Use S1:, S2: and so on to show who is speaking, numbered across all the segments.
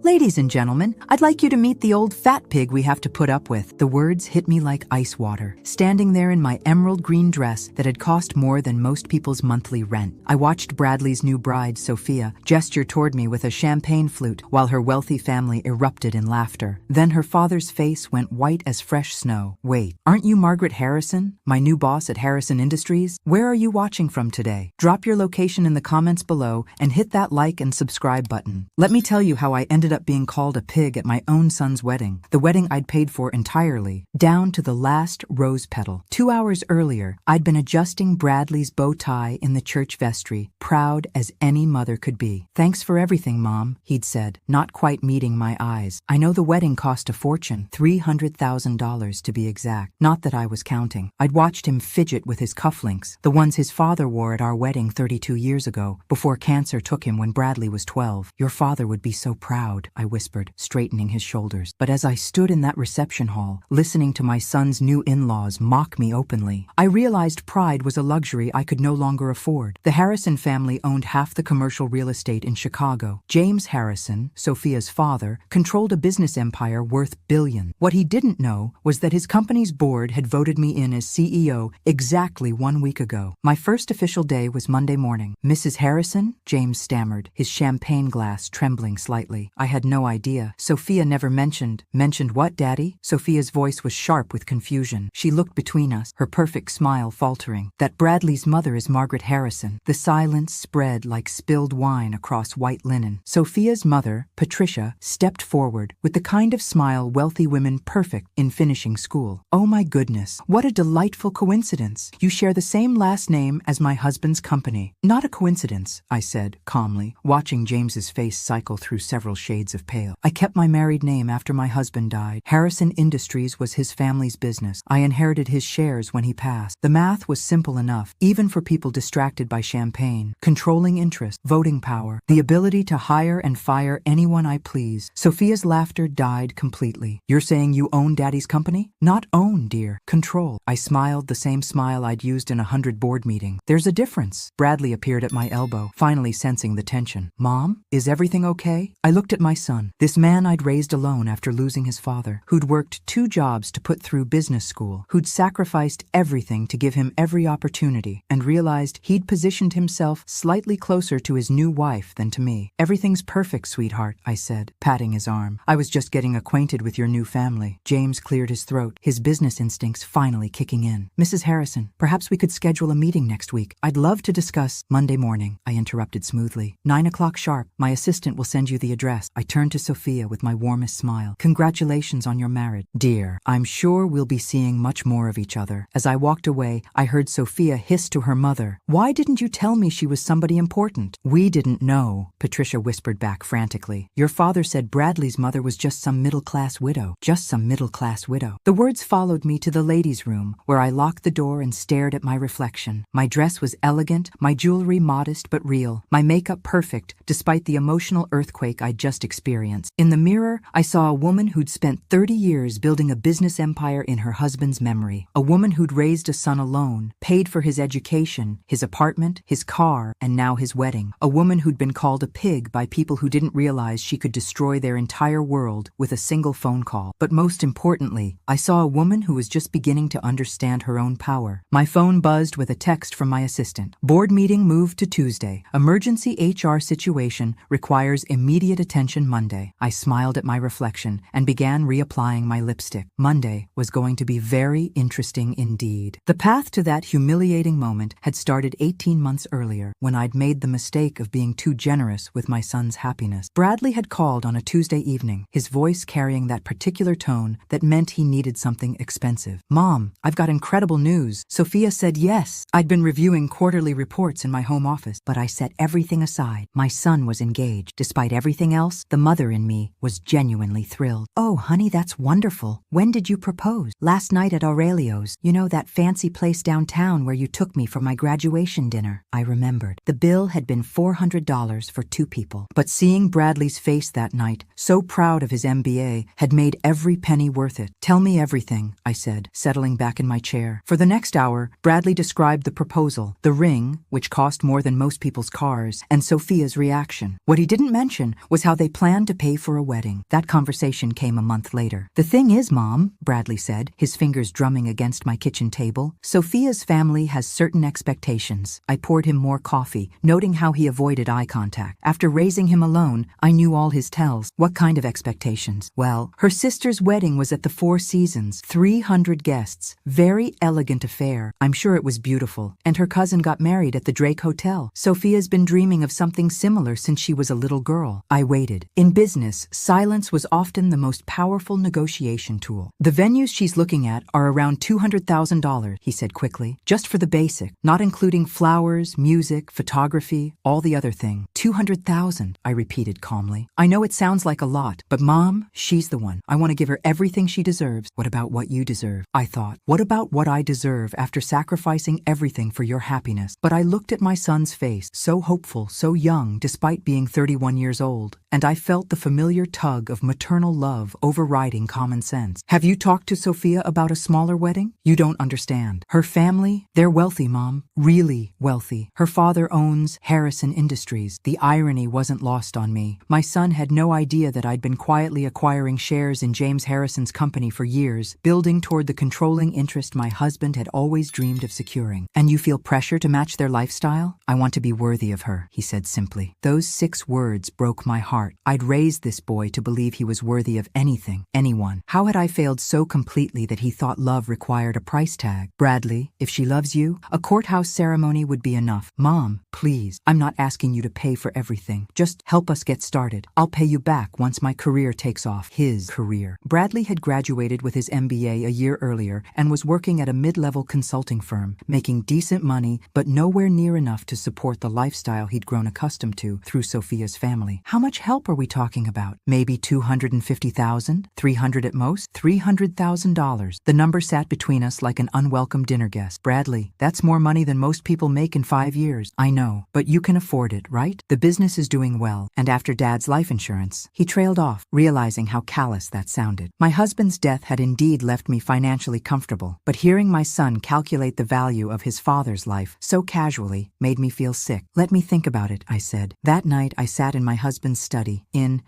S1: Ladies and gentlemen, I'd like you to meet the old fat pig we have to put up with. The words hit me like ice water, standing there in my emerald green dress that had cost more than most people's monthly rent. I watched Bradley's new bride, Sophia, gesture toward me with a champagne flute while her wealthy family erupted in laughter. Then her father's face went white as fresh snow. Wait, aren't you Margaret Harrison, my new boss at Harrison Industries? Where are you watching from today? Drop your location in the comments below and hit that like and subscribe button. Let me tell you how I ended up being called a pig at my own son's wedding, the wedding I'd paid for entirely, down to the last rose petal. 2 hours earlier, I'd been adjusting Bradley's bow tie in the church vestry, proud as any mother could be. "Thanks for everything, Mom," he'd said, not quite meeting my eyes. I know the wedding cost a fortune, $300,000 to be exact. Not that I was counting. I'd watched him fidget with his cufflinks, the ones his father wore at our wedding 32 years ago, before cancer took him when Bradley was 12. "Your father would be so proud," I whispered, straightening his shoulders. But as I stood in that reception hall, listening to my son's new in-laws mock me openly, I realized pride was a luxury I could no longer afford. The Harrison family owned half the commercial real estate in Chicago. James Harrison, Sophia's father, controlled a business empire worth billions. What he didn't know was that his company's board had voted me in as CEO exactly 1 week ago. My first official day was Monday morning. "Mrs. Harrison?" James stammered, his champagne glass trembling slightly. I had no idea. "Sophia never mentioned." "Mentioned what, Daddy?" Sophia's voice was sharp with confusion. She looked between us, her perfect smile faltering. "That Bradley's mother is Margaret Harrison." The silence spread like spilled wine across white linen. Sophia's mother, Patricia, stepped forward with the kind of smile wealthy women perfect in finishing school. "Oh my goodness, what a delightful coincidence. You share the same last name as my husband's company." "Not a coincidence," I said, calmly, watching James's face cycle through several shades of pale. "I kept my married name after my husband died. Harrison Industries was his family's business. I inherited his shares when he passed. The math was simple enough, even for people distracted by champagne. Controlling interest, voting power, the ability to hire and fire anyone I please." Sophia's laughter died completely. "You're saying you own Daddy's company?" "Not own, dear. Control." I smiled the same smile I'd used in 100 board meetings. "There's a difference." Bradley appeared at my elbow, finally sensing the tension. "Mom, is everything okay?" I looked at my son, this man I'd raised alone after losing his father, who'd worked 2 jobs to put through business school, who'd sacrificed everything to give him every opportunity, and realized he'd positioned himself slightly closer to his new wife than to me. "Everything's perfect, sweetheart," I said, patting his arm. "I was just getting acquainted with your new family." James cleared his throat, his business instincts finally kicking in. "Mrs. Harrison, perhaps we could schedule a meeting next week. I'd love to discuss—" "Monday morning," I interrupted smoothly. 9 o'clock sharp. My assistant will send you the address." I turned to Sophia with my warmest smile. "Congratulations on your marriage, dear. I'm sure we'll be seeing much more of each other." As I walked away, I heard Sophia hiss to her mother, "Why didn't you tell me she was somebody important?" "We didn't know," Patricia whispered back frantically. "Your father said Bradley's mother was just some middle-class widow. Just some middle-class widow." The words followed me to the ladies' room, where I locked the door and stared at my reflection. My dress was elegant, my jewelry modest but real, my makeup perfect, despite the emotional earthquake I'd just experienced. In the mirror, I saw a woman who'd spent 30 years building a business empire in her husband's memory. A woman who'd raised a son alone, paid for his education, his apartment, his car, and now his wedding. A woman who'd been called a pig by people who didn't realize she could destroy their entire world with a single phone call. But most importantly, I saw a woman who was just beginning to understand her own power. My phone buzzed with a text from my assistant. "Board meeting moved to Tuesday. Emergency HR situation requires immediate attention Monday." I smiled at my reflection and began reapplying my lipstick. Monday was going to be very interesting indeed. The path to that humiliating moment had started 18 months earlier, when I'd made the mistake of being too generous with my son's happiness. Bradley had called on a Tuesday evening, his voice carrying that particular tone that meant he needed something expensive. "Mom, I've got incredible news." Sophia said yes. I'd been reviewing quarterly reports in my home office, but I set everything aside. My son was engaged. Despite everything else, the mother in me was genuinely thrilled. "Oh, honey, that's wonderful. When did you propose?" "Last night at Aurelio's. You know, that fancy place downtown where you took me for my graduation dinner." I remembered. The bill had been $400 for 2 people. But seeing Bradley's face that night, so proud of his MBA, had made every penny worth it. "Tell me everything," I said, settling back in my chair. For the next hour, Bradley described the proposal, the ring, which cost more than most people's cars, and Sophia's reaction. What he didn't mention was how they planned to pay for a wedding. That conversation came a month later. The thing is, Mom, Bradley said, his fingers drumming against my kitchen table, Sophia's family has certain expectations. I poured him more coffee, noting how he avoided eye contact. After raising him alone, I knew all his tells. What kind of expectations? Well, her sister's wedding was at the Four Seasons. 300 guests. Very elegant affair. I'm sure it was beautiful. And her cousin got married at the Drake Hotel. Sophia's been dreaming of something similar since she was a little girl. I waited. In business, silence was often the most powerful negotiation tool. The venues she's looking at are around $200,000, he said quickly. Just for the basic, not including flowers, music, photography, all the other thing. 200,000, I repeated calmly. I know it sounds like a lot, but Mom, she's the one. I want to give her everything she deserves. What about what you deserve? I thought. What about what I deserve after sacrificing everything for your happiness? But I looked at my son's face, so hopeful, so young, despite being 31 years old, and I felt the familiar tug of maternal love overriding common sense. Have you talked to Sophia about a smaller wedding? You don't understand. Her family, they're wealthy, Mom. Really wealthy. Her father owns Harrison Industries. The irony wasn't lost on me. My son had no idea that I'd been quietly acquiring shares in James Harrison's company for years, building toward the controlling interest my husband had always dreamed of securing. And you feel pressure to match their lifestyle? I want to be worthy of her, he said simply. Those 6 words broke my heart. I'd raised this boy to believe he was worthy of anything, anyone. How had I failed so completely that he thought love required a price tag? Bradley, if she loves you, a courthouse ceremony would be enough. Mom, please, I'm not asking you to pay for everything. Just help us get started. I'll pay you back once my career takes off. His career. Bradley had graduated with his MBA a year earlier and was working at a mid-level consulting firm, making decent money, but nowhere near enough to support the lifestyle he'd grown accustomed to through Sophia's family. How much help are we talking about? Maybe $250,000? $300 at most? $300,000. The number sat between us like an unwelcome dinner guest. Bradley, that's more money than most people make in 5 years. I know, but you can afford it, right? The business is doing well, and after Dad's life insurance, he trailed off, realizing how callous that sounded. My husband's death had indeed left me financially comfortable, but hearing my son calculate the value of his father's life so casually made me feel sick. Let me think about it, I said. That night, I sat in my husband's study,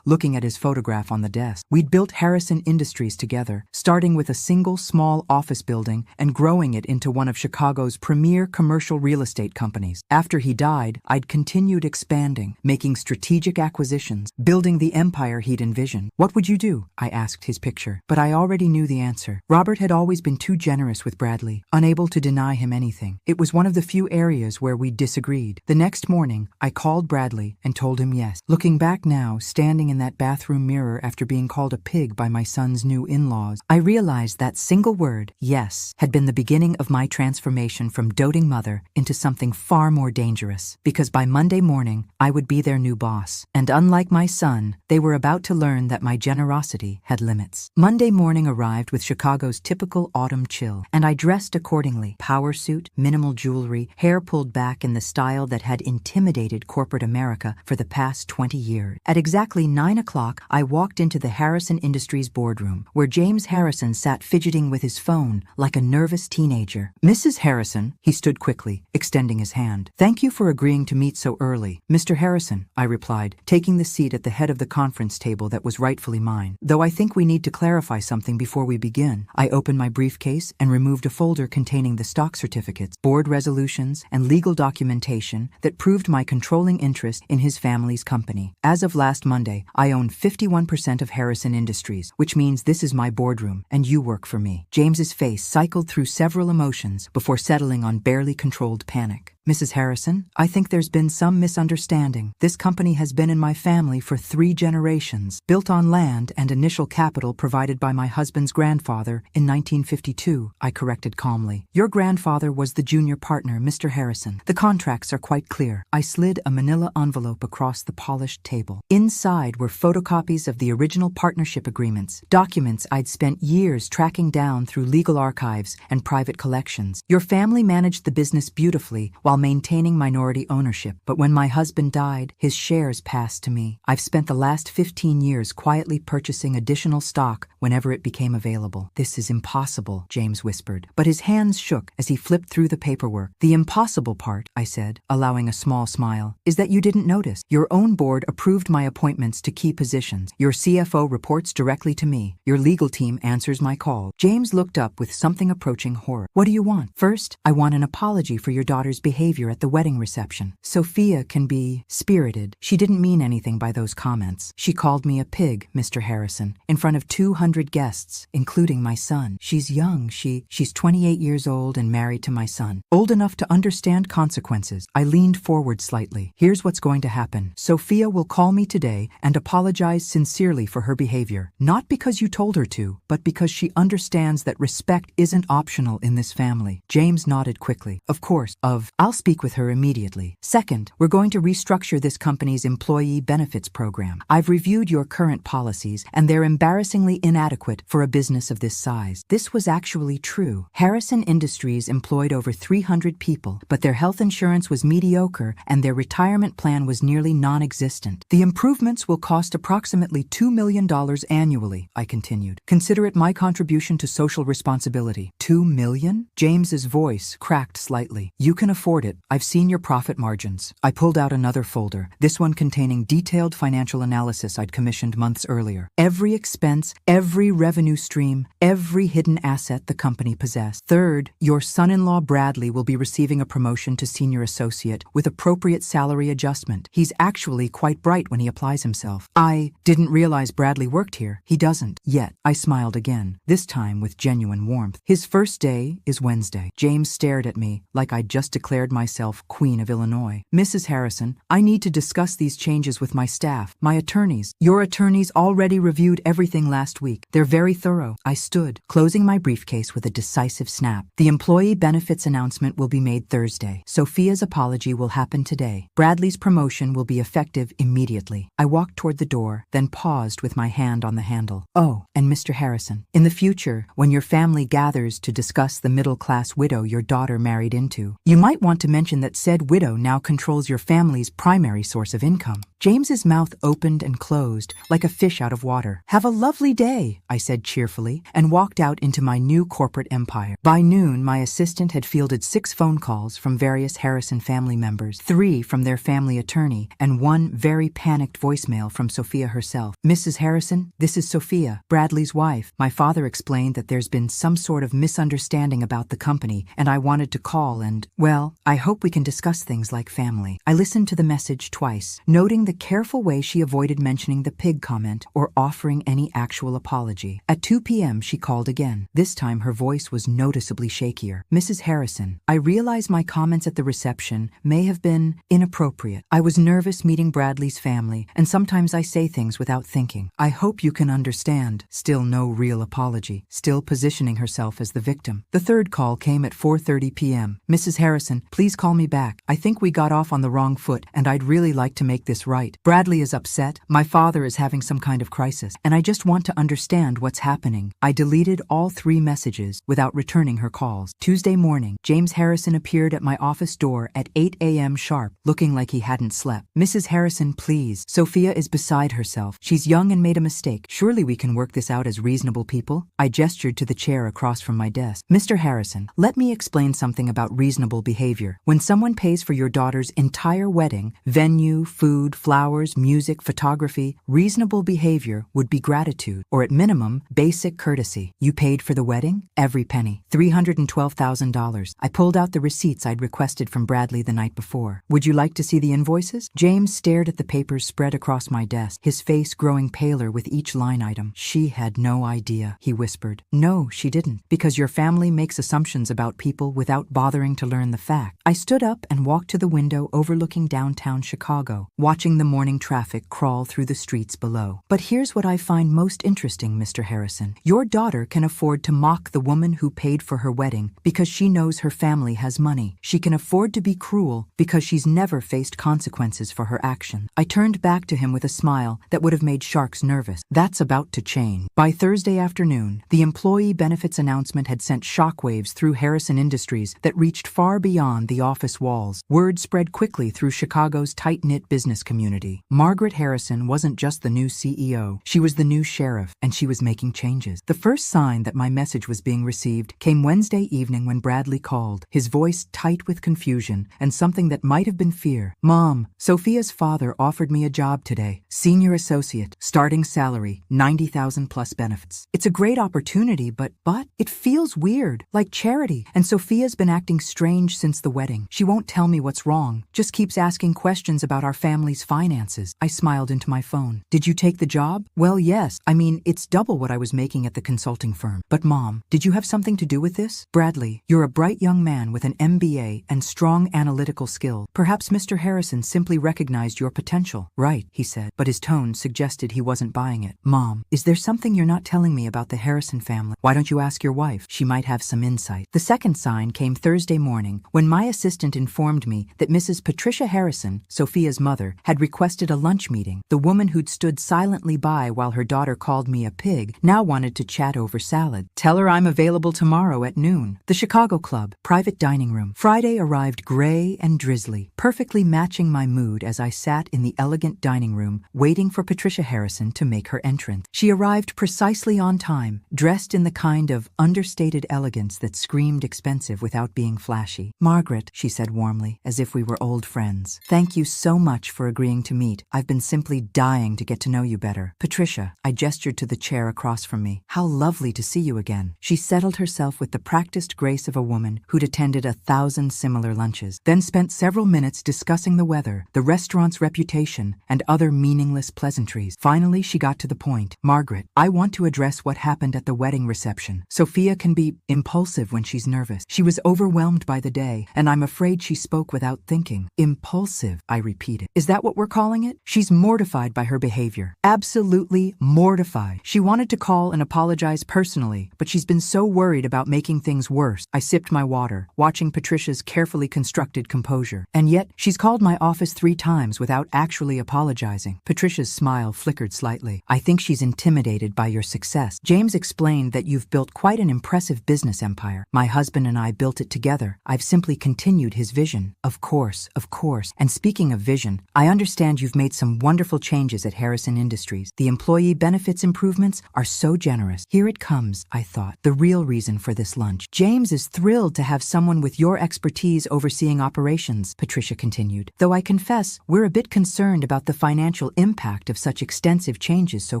S1: looking at his photograph on the desk. We'd built Harrison Industries together, starting with a single small office building and growing it into one of Chicago's premier commercial real estate companies. After he died, I'd continued expanding, making strategic acquisitions, building the empire he'd envisioned. What would you do? I asked his picture, but I already knew the answer. Robert had always been too generous with Bradley, unable to deny him anything. It was one of the few areas where we disagreed. The next morning, I called Bradley and told him yes. Looking back now, standing in that bathroom mirror after being called a pig by my son's new in-laws, I realized that single word, yes, had been the beginning of my transformation from doting mother into something far more dangerous. Because by Monday morning, I would be their new boss. And unlike my son, they were about to learn that my generosity had limits. Monday morning arrived with Chicago's typical autumn chill, and I dressed accordingly. Power suit, minimal jewelry, hair pulled back in the style that had intimidated corporate America for the past 20 years. At exactly 9 o'clock, I walked into the Harrison Industries boardroom, where James Harrison sat fidgeting with his phone like a nervous teenager. Mrs. Harrison, he stood quickly, extending his hand. Thank you for agreeing to meet so early. Mr. Harrison, I replied, taking the seat at the head of the conference table that was rightfully mine. Though I think we need to clarify something before we begin. I opened my briefcase and removed a folder containing the stock certificates, board resolutions, and legal documentation that proved my controlling interest in his family's company. As of last Monday, I own 51% of Harrison Industries, which means this is my boardroom, and you work for me. James's face cycled through several emotions before settling on barely controlled panic. Mrs. Harrison, I think there's been some misunderstanding. This company has been in my family for 3 generations, built on land and initial capital provided by my husband's grandfather in 1952, I corrected calmly. Your grandfather was the junior partner, Mr. Harrison. The contracts are quite clear. I slid a manila envelope across the polished table. Inside were photocopies of the original partnership agreements, documents I'd spent years tracking down through legal archives and private collections. Your family managed the business beautifully while while maintaining minority ownership. But when my husband died, his shares passed to me. I've spent the last 15 years quietly purchasing additional stock whenever it became available. This is impossible, James whispered, but his hands shook as he flipped through the paperwork. The impossible part, I said, allowing a small smile, is that you didn't notice. Your own board approved my appointments to key positions. Your CFO reports directly to me. Your legal team answers my call. James looked up with something approaching horror. What do you want? First, I want an apology for your daughter's behavior at the wedding reception. Sophia can be spirited. She didn't mean anything by those comments. She called me a pig, Mr. Harrison, in front of 200 guests, including my son. She's young. She's 28 years old and married to my son. Old enough to understand consequences. I leaned forward slightly. Here's what's going to happen. Sophia will call me today and apologize sincerely for her behavior. Not because you told her to, but because she understands that respect isn't optional in this family. James nodded quickly. Of course. I'll speak with her immediately. Second, we're going to restructure this company's employee benefits program. I've reviewed your current policies, and they're embarrassingly inadequate for a business of this size. This was actually true. Harrison Industries employed over 300 people, but their health insurance was mediocre and their retirement plan was nearly non-existent. The improvements will cost approximately $2 million annually, I continued. Consider it my contribution to social responsibility. $2 million? James's voice cracked slightly. You can afford it. I've seen your profit margins. I pulled out another folder, this one containing detailed financial analysis I'd commissioned months earlier. Every expense, every revenue stream, every hidden asset the company possessed. Third, your son-in-law Bradley will be receiving a promotion to senior associate with appropriate salary adjustment. He's actually quite bright when he applies himself. I didn't realize Bradley worked here. He doesn't yet. I smiled again, this time with genuine warmth. His first day is Wednesday. James stared at me like I'd just declared myself Queen of Illinois. Mrs. Harrison, I need to discuss these changes with my staff, my attorneys. Your attorneys already reviewed everything last week. They're very thorough. I stood, closing my briefcase with a decisive snap. The employee benefits announcement will be made Thursday. Sophia's apology will happen today. Bradley's promotion will be effective immediately. I walked toward the door, then paused with my hand on the handle. Oh, and Mr. Harrison, in the future, when your family gathers to discuss the middle-class widow your daughter married into, you might want to mention that said widow now controls your family's primary source of income. James's mouth opened and closed like a fish out of water. Have a lovely day, I said cheerfully, and walked out into my new corporate empire. By noon, my assistant had fielded 6 phone calls from various Harrison family members, 3 from their family attorney, and 1 very panicked voicemail from Sophia herself. Mrs. Harrison, this is Sophia, Bradley's wife. My father explained that there's been some sort of misunderstanding about the company, and I wanted to call and, well, I hope we can discuss things like family. I listened to the message twice, noting the careful way she avoided mentioning the pig comment or offering any actual apology. At 2 p.m., she called again. This time, her voice was noticeably shakier. Mrs. Harrison, I realize my comments at the reception may have been inappropriate. I was nervous meeting Bradley's family, and sometimes I say things without thinking. I hope you can understand. Still no real apology. Still positioning herself as the victim. The third call came at 4:30 p.m. Mrs. Harrison, please call me back. I think we got off on the wrong foot, and I'd really like to make this right. Bradley is upset. My father is having some kind of crisis, and I just want to understand what's happening. I deleted all 3 messages without returning her calls. Tuesday morning, James Harrison appeared at my office door at 8 a.m. sharp, looking like he hadn't slept. Mrs. Harrison, please. Sophia is beside herself. She's young and made a mistake. Surely we can work this out as reasonable people? I gestured to the chair across from my desk. Mr. Harrison, let me explain something about reasonable behavior. When someone pays for your daughter's entire wedding, venue, food, flowers, music, photography, reasonable behavior would be gratitude, or at minimum, basic courtesy. You paid for the wedding? Every penny. $312,000. I pulled out the receipts I'd requested from Bradley the night before. Would you like to see the invoices? James stared at the papers spread across my desk, his face growing paler with each line item. She had no idea, he whispered. No, she didn't, because your family makes assumptions about people without bothering to learn the fact. I stood up and walked to the window overlooking downtown Chicago, watching the the morning traffic crawl through the streets below. But here's what I find most interesting, Mr. Harrison. Your daughter can afford to mock the woman who paid for her wedding because she knows her family has money. She can afford to be cruel because she's never faced consequences for her action. I turned back to him with a smile that would have made sharks nervous. That's about to change. By Thursday afternoon, the employee benefits announcement had sent shockwaves through Harrison Industries that reached far beyond the office walls. Word spread quickly through Chicago's tight-knit business community. Margaret Harrison wasn't just the new CEO. She was the new sheriff, and she was making changes. The first sign that my message was being received came Wednesday evening when Bradley called, his voice tight with confusion and something that might have been fear. Mom, Sophia's father offered me a job today. Senior associate, starting salary, $90,000 plus benefits. It's a great opportunity, but it feels weird, like charity. And Sophia's been acting strange since the wedding. She won't tell me what's wrong, just keeps asking questions about our family's finances. I smiled into my phone. Did you take the job? Well, yes. I mean, it's double what I was making at the consulting firm. But Mom, did you have something to do with this? Bradley, you're a bright young man with an MBA and strong analytical skill. Perhaps Mr. Harrison simply recognized your potential. Right, he said, but his tone suggested he wasn't buying it. Mom, is there something you're not telling me about the Harrison family? Why don't you ask your wife? She might have some insight. The second sign came Thursday morning when my assistant informed me that Mrs. Patricia Harrison, Sophia's mother, had requested a lunch meeting. The woman who'd stood silently by while her daughter called me a pig now wanted to chat over salad. Tell her I'm available tomorrow at noon. The Chicago Club, private dining room. Friday arrived gray and drizzly, perfectly matching my mood as I sat in the elegant dining room waiting for Patricia Harrison to make her entrance. She arrived precisely on time, dressed in the kind of understated elegance that screamed expensive without being flashy. Margaret, she said warmly, as if we were old friends. Thank you so much for agreeing to meet. I've been simply dying to get to know you better. Patricia, I gestured to the chair across from me. How lovely to see you again. She settled herself with the practiced grace of a woman who'd attended 1,000 similar lunches, then spent several minutes discussing the weather, the restaurant's reputation, and other meaningless pleasantries. Finally, she got to the point. Margaret, I want to address what happened at the wedding reception. Sophia can be impulsive when she's nervous. She was overwhelmed by the day, and I'm afraid she spoke without thinking. Impulsive, I repeated. Is that what we're calling it? She's mortified by her behavior. Absolutely mortified. She wanted to call and apologize personally, but she's been so worried about making things worse. I sipped my water, watching Patricia's carefully constructed composure. And yet, she's called my office 3 times without actually apologizing. Patricia's smile flickered slightly. I think she's intimidated by your success. James explained that you've built quite an impressive business empire. My husband and I built it together. I've simply continued his vision. Of course, of course. And speaking of vision, I understand you've made some wonderful changes at Harrison Industries. The employee benefits improvements are so generous. Here it comes, I thought, the real reason for this lunch. James is thrilled to have someone with your expertise overseeing operations, Patricia continued. Though I confess, we're a bit concerned about the financial impact of such extensive changes so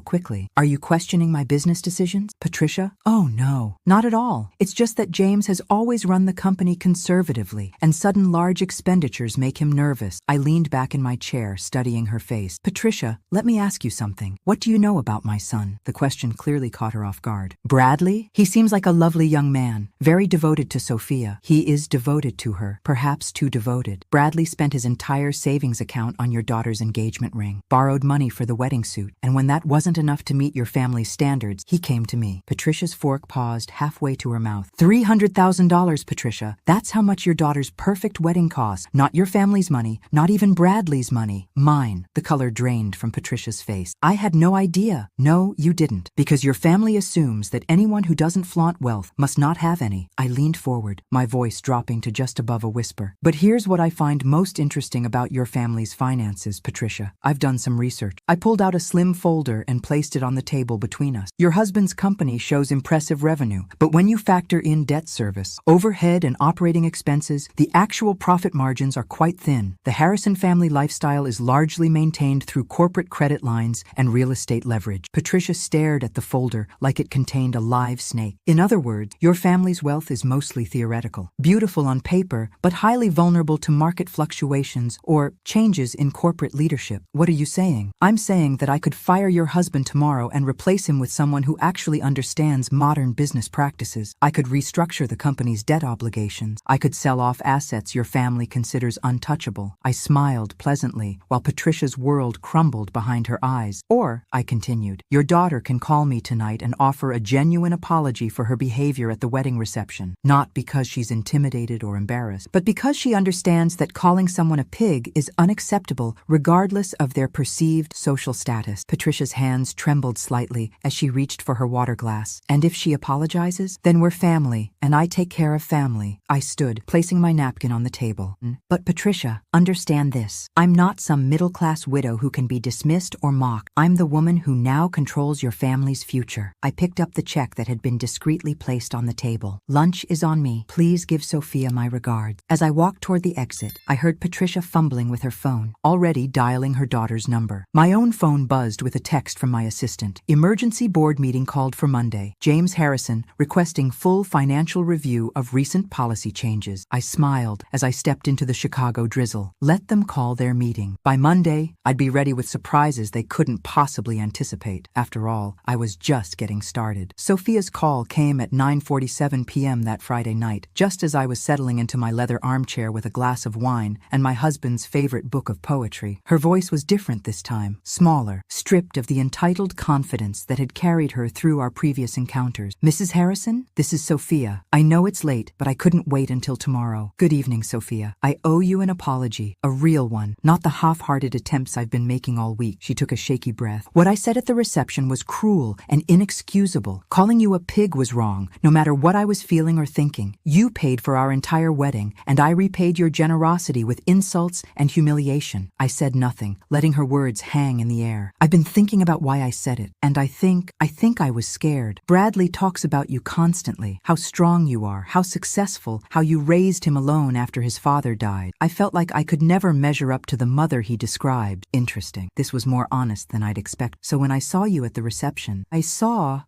S1: quickly. Are you questioning my business decisions, Patricia? Oh no, not at all. It's just that James has always run the company conservatively, and sudden large expenditures make him nervous. I leaned back in my chair, studying her face. Patricia, let me ask you something. What do you know about my son? The question clearly caught her off guard. Bradley? He seems like a lovely young man, very devoted to Sophia. He is devoted to her, perhaps too devoted. Bradley spent his entire savings account on your daughter's engagement ring, borrowed money for the wedding suit, and when that wasn't enough to meet your family's standards, he came to me. Patricia's fork paused halfway to her mouth. $300,000, Patricia. That's how much your daughter's perfect wedding cost. Not your family's money, not even Bradley's money. Mine. The color drained from Patricia's face. I had no idea. No, you didn't. Because your family assumes that anyone who doesn't flaunt wealth must not have any. I leaned forward, my voice dropping to just above a whisper. But here's what I find most interesting about your family's finances, Patricia. I've done some research. I pulled out a slim folder and placed it on the table between us. Your husband's company shows impressive revenue, but when you factor in debt service, overhead and operating expenses, the actual profit margins are quite thin. The Harrison family lifestyle is largely maintained through corporate credit lines and real estate leverage. Patricia stared at the folder like it contained a live snake. In other words, your family's wealth is mostly theoretical, beautiful on paper, but highly vulnerable to market fluctuations or changes in corporate leadership. What are you saying? I'm saying that I could fire your husband tomorrow and replace him with someone who actually understands modern business practices. I could restructure the company's debt obligations. I could sell off assets your family considers untouchable. I smiled pleasantly, while Patricia's world crumbled behind her eyes. Or, I continued, your daughter can call me tonight and offer a genuine apology for her behavior at the wedding reception. Not because she's intimidated or embarrassed, but because she understands that calling someone a pig is unacceptable regardless of their perceived social status. Patricia's hands trembled slightly as she reached for her water glass. And if she apologizes, then we're family, and I take care of family. I stood, placing my napkin on the table. But Patricia, understand this. I'm not some middle-class widow who can be dismissed or mocked. I'm the woman who now controls your family's future. I picked up the check that had been discreetly placed on the table. Lunch is on me. Please give Sophia my regards. As I walked toward the exit, I heard Patricia fumbling with her phone, already dialing her daughter's number. My own phone buzzed with a text from my assistant. Emergency board meeting called for Monday. James Harrison requesting full financial review of recent policy changes. I smiled as I stepped into the Chicago drizzle. Let them call their meeting. By Monday, I'd be ready with surprises they couldn't possibly anticipate. After all, I was just getting started. Sophia's call came at 9:47 p.m. that Friday night, just as I was settling into my leather armchair with a glass of wine and my husband's favorite book of poetry. Her voice was different this time, smaller, stripped of the entitled confidence that had carried her through our previous encounters. Mrs. Harrison, this is Sophia. I know it's late, but I couldn't wait until tomorrow. Good evening, Sophia. I owe you an apology, a real one, not the half-hearted attempts I've been making all week. She took a shaky breath. What I said at the reception was cruel and inexcusable. Calling you a pig was wrong, no matter what I was feeling or thinking. You paid for our entire wedding, and I repaid your generosity with insults and humiliation. I said nothing, letting her words hang in the air. I've been thinking about why I said it, and I think I was scared. Bradley talks about you constantly, how strong you are, how successful, how you raised him alone after his father died. I felt like I could never measure up to the mother he described. Interesting. This was more honest than I'd expect. So when I saw you at the reception, I saw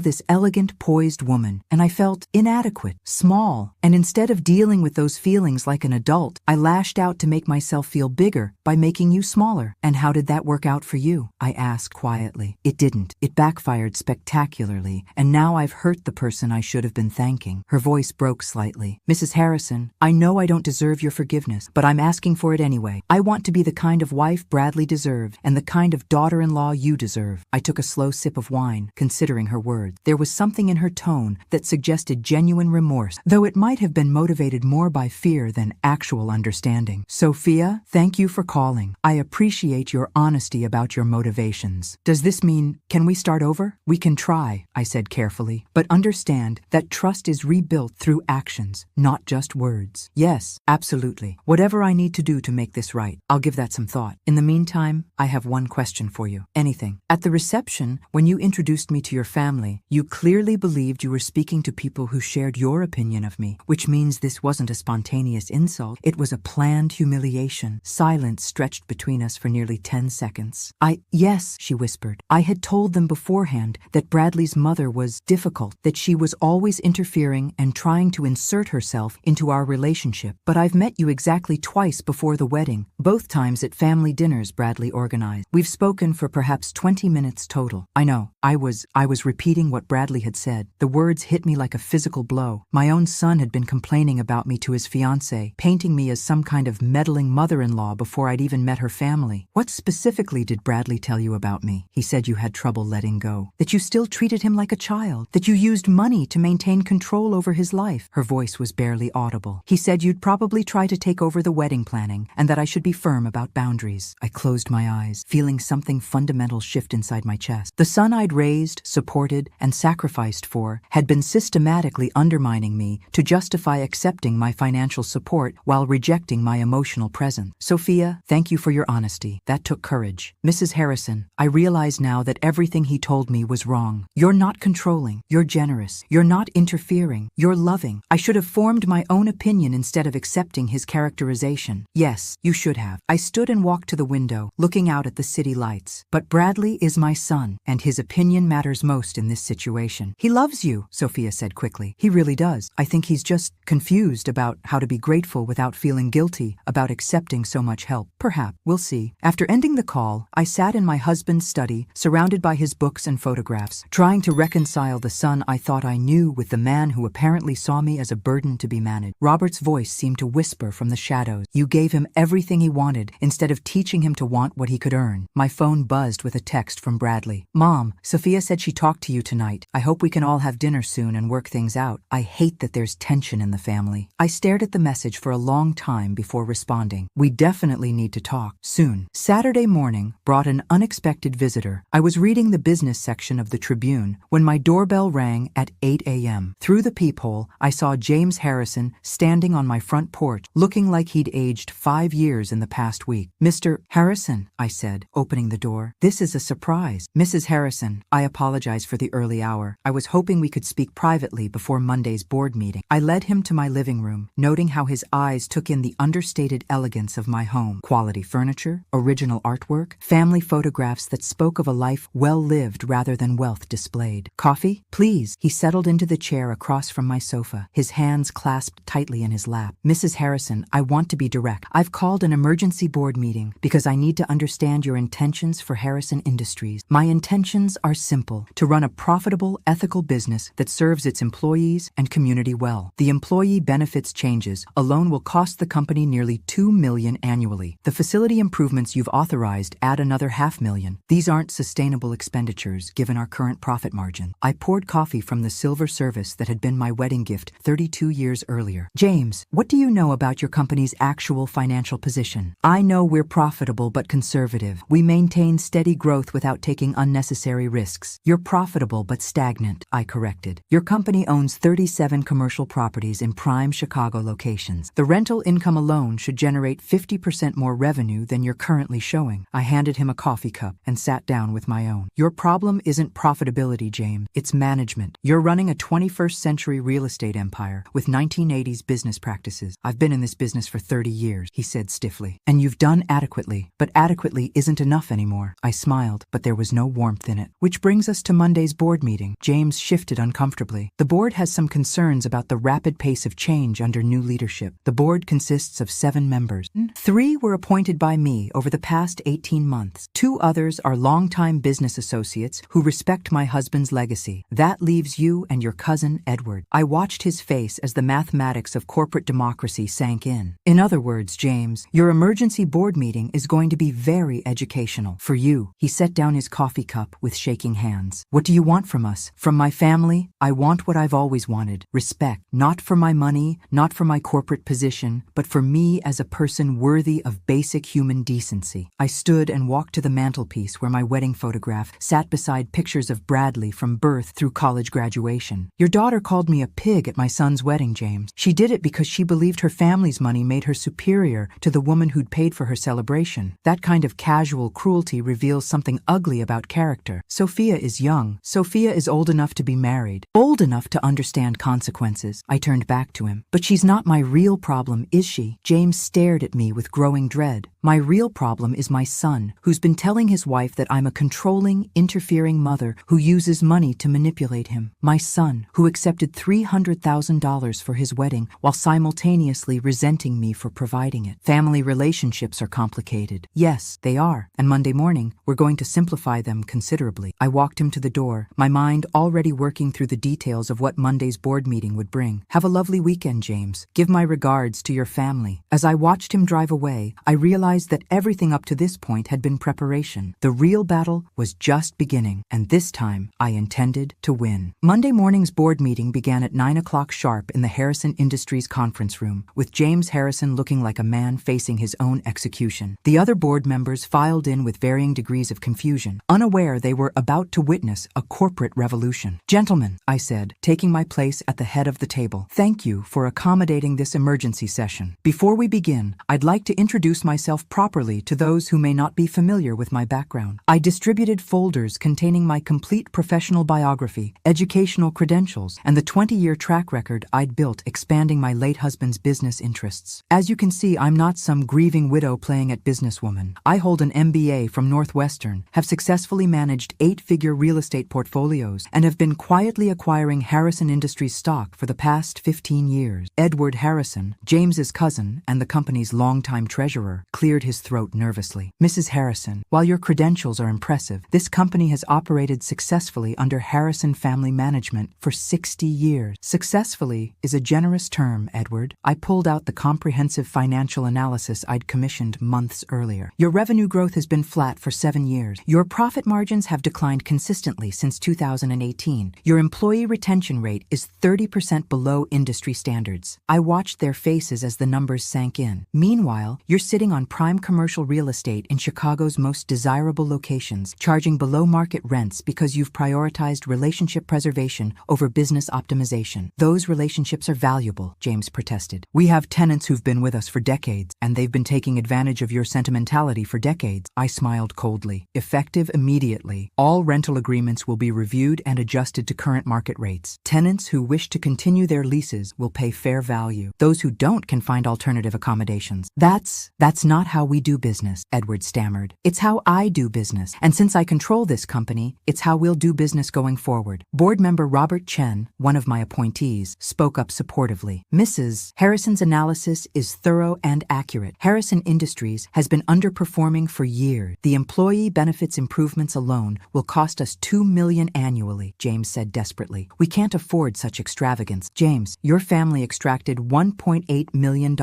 S1: this elegant, poised woman, and I felt inadequate, small. And instead of dealing with those feelings like an adult, I lashed out to make myself feel bigger by making you smaller. And how did that work out for you? I asked quietly. It didn't. It backfired spectacularly, and now I've hurt the person I should have been thanking. Her voice broke slightly. Mrs. Harrison, I know I don't deserve your forgiveness, but I'm asking for it anyway. I want to be the kind of wife Bradley deserved, and the kind of daughter-in-law you deserve. I took a slow sip of wine, considering her words. There was something in her tone that suggested genuine remorse, though it might have been motivated more by fear than actual understanding. Sophia, thank you for calling. I appreciate your honesty about your motivations. Does this mean, can we start over? We can try, I said carefully, but understand that trust is rebuilt through actions, not just words. Yes, absolutely. Whatever I need to do to make this right, I'll give that some thought. In the meantime, I have one question for you. Anything. At the reception, when you introduced me to your family, you clearly believed you were speaking to people who shared your opinion of me, which means this wasn't a spontaneous insult. It was a planned humiliation. Silence stretched between us for nearly 10 seconds. Yes, she whispered. I had told them beforehand that Bradley's mother was difficult, that she was always interfering and trying to insert herself into our relationship. But I've met you exactly twice before the wedding, both times at family dinners Bradley organized. We've spoken for perhaps 20 minutes total. I know, I was repeating what Bradley had said. The words hit me like a physical blow. My own son had been complaining about me to his fiancée, painting me as some kind of meddling mother-in-law before I'd even met her family. What specifically did Bradley tell you about me? He said you had trouble letting go, that you still treated him like a child, that you used money to maintain control over his life. Her voice was barely audible. He said you'd probably try to take over the wedding planning and that I should be firm about boundaries. I closed my eyes, feeling something fundamental shift inside my chest. The son I'd raised, supported, and sacrificed for had been systematically undermining me to justify accepting my financial support while rejecting my emotional presence. Sophia, thank you for your honesty. That took courage. Mrs. Harrison, I realize now that everything he told me was wrong. You're not controlling. You're generous. You're not interfering. You're loving. I should have formed my own opinion instead of accepting his characterization. Yes, you should have. I stood and walked to the window, looking out at the city lights. But Bradley is my son, and his opinion matters most in this situation. He loves you, Sophia said quickly. He really does. I think he's just confused about how to be grateful without feeling guilty about accepting so much help. Perhaps. We'll see. After ending the call, I sat in my husband's study, surrounded by his books and photographs, trying to reconcile the son I thought I knew with the man who apparently saw me as a burden to be managed. Robert's voice seemed to whisper from the shadows. You gave him everything he wanted instead of teaching him to want what he could earn. My phone buzzed with a text from Bradley. Mom, Sophia said she talked to you tonight. I hope we can all have dinner soon and work things out. I hate that there's tension in the family. I stared at the message for a long time before responding. We definitely need to talk soon. Saturday morning brought an unexpected visitor. I was reading the business section of the Tribune when my doorbell rang at 8 a.m. Through the peephole, I saw James Harrison standing on my front porch, looking like he'd aged 5 years in the past week. Mr. Harrison, I said, opening the door. This is a surprise. Mrs. Harrison, I apologize for the early hour. I was hoping we could speak privately before Monday's board meeting. I led him to my living room, noting how his eyes took in the understated elegance of my home. Quality furniture, original artwork, family photographs that spoke of a life well lived rather than wealth displayed. Coffee? Please. He settled into the chair across from my sofa, his hands clasped tightly in his lap. Mrs. Harrison, I want to be direct. I've called an emergency board meeting because I need to understand your intentions for Harrison Industries. My intentions are simple: to run a profitable, ethical business that serves its employees and community well. The employee benefits changes alone will cost the company nearly $2 million annually. The facility improvements you've authorized add another $500,000. These aren't sustainable expenditures given our current profit margin. I poured coffee from the silver service that had been my wedding gift 32 years earlier. James, what do you know about your company's actual financial position? I know we're profitable but conservative. We maintain steady growth without taking unnecessary risks. You're profitable but stagnant, I corrected. Your company owns 37 commercial properties in prime Chicago locations. The rental income alone should generate 50% more revenue than you're currently showing. I handed him a coffee cup and sat down with my own. Your problem isn't profitability, James. It's management. You're running a 21st century real estate empire with 1980s business practices. I've been in this business for 30 years, he said stiffly. And you've done adequately. But adequately isn't enough anymore. I smiled, but there was no warmth in it. Which brings us to Monday's board meeting. James shifted uncomfortably. The board has some concerns about the rapid pace of change under new leadership. The board consists of 7 members. 3 were appointed by me over the past 18 months. 2 others are longtime business associates who respect my husband's legacy. That leaves you and your cousin, Edward. I watched his face as the mathematics of corporate democracy sank in. In other words, James, your emergency board meeting is going to be very educational for you. He set down his coffee cup with shaking hands. What do you want from us? From my family? I want what I've always wanted. Respect. Not for my money, not for my corporate position, but for me as a person worthy of basic human decency. I stood and walked to the mantelpiece where my wedding photograph sat beside pictures of Bradley from birth through college graduation. Your daughter called me a pig at my son's wedding, James. She did it because she believed her family's money made her superior to the woman who'd paid for her celebration. That kind of casual cruelty reveals something ugly about character. Sophia is young. Sophia is old enough to be married, old enough to understand consequences. I turned back to him. But she's not my real problem, is she? James stared at me with growing dread. My real problem is my son, who's been telling his wife that I'm a controlling, interfering mother who uses money to manipulate him. My son, who accepted $300,000 for his wedding while simultaneously resenting me for providing it. Family relationships are complicated. Yes, they are. And Monday morning, we're going to simplify them considerably. I walked him to the door, my mind already working through the details of what Monday's board meeting would bring. Have a lovely weekend, James. Give my regards to your family. As I watched him drive away, I realized that everything up to this point had been preparation. The real battle was just beginning, and this time I intended to win. Monday morning's board meeting began at 9 o'clock sharp in the Harrison Industries conference room, with James Harrison looking like a man facing his own execution. The other board members filed in with varying degrees of confusion, unaware they were about to witness a corporate revolution. Gentlemen, I said, taking my place at the head of the table, thank you for accommodating this emergency session. Before we begin, I'd like to introduce myself properly to those who may not be familiar with my background. I distributed folders containing my complete professional biography, educational credentials, and the 20-year track record I'd built expanding my late husband's business interests. As you can see, I'm not some grieving widow playing at businesswoman. I hold an MBA from Northwestern, have successfully managed 8-figure real estate portfolios, and have been quietly acquiring Harrison Industries stock for the past 15 years. Edward Harrison, James's cousin and the company's longtime treasurer, cleared his throat nervously. Mrs. Harrison, while your credentials are impressive, this company has operated successfully under Harrison family management for 60 years. Successfully is a generous term, Edward. I pulled out the comprehensive financial analysis I'd commissioned commissioned months earlier. Your revenue growth has been flat for 7 years. Your profit margins have declined consistently since 2018. Your employee retention rate is 30% below industry standards. I watched their faces as the numbers sank in. Meanwhile, you're sitting on prime commercial real estate in Chicago's most desirable locations, charging below-market rents because you've prioritized relationship preservation over business optimization. Those relationships are valuable, James protested. We have tenants who've been with us for decades, and they've been taking advantage of your sentimentality for decades. I smiled coldly. Effective immediately, all rental agreements will be reviewed and adjusted to current market rates. Tenants who wish to continue their leases will pay fair value. Those who don't can find alternative accommodations. That's not how we do business, Edward stammered. It's how I do business, and since I control this company, it's how we'll do business going forward. Board member Robert Chen, one of my appointees, spoke up supportively. Mrs. Harrison's analysis is thorough and accurate. Harrison Industries has been underperforming for years. The employee benefits improvements alone will cost us $2 million annually, James said desperately. We can't afford such extravagance. James, your family extracted $1.8 million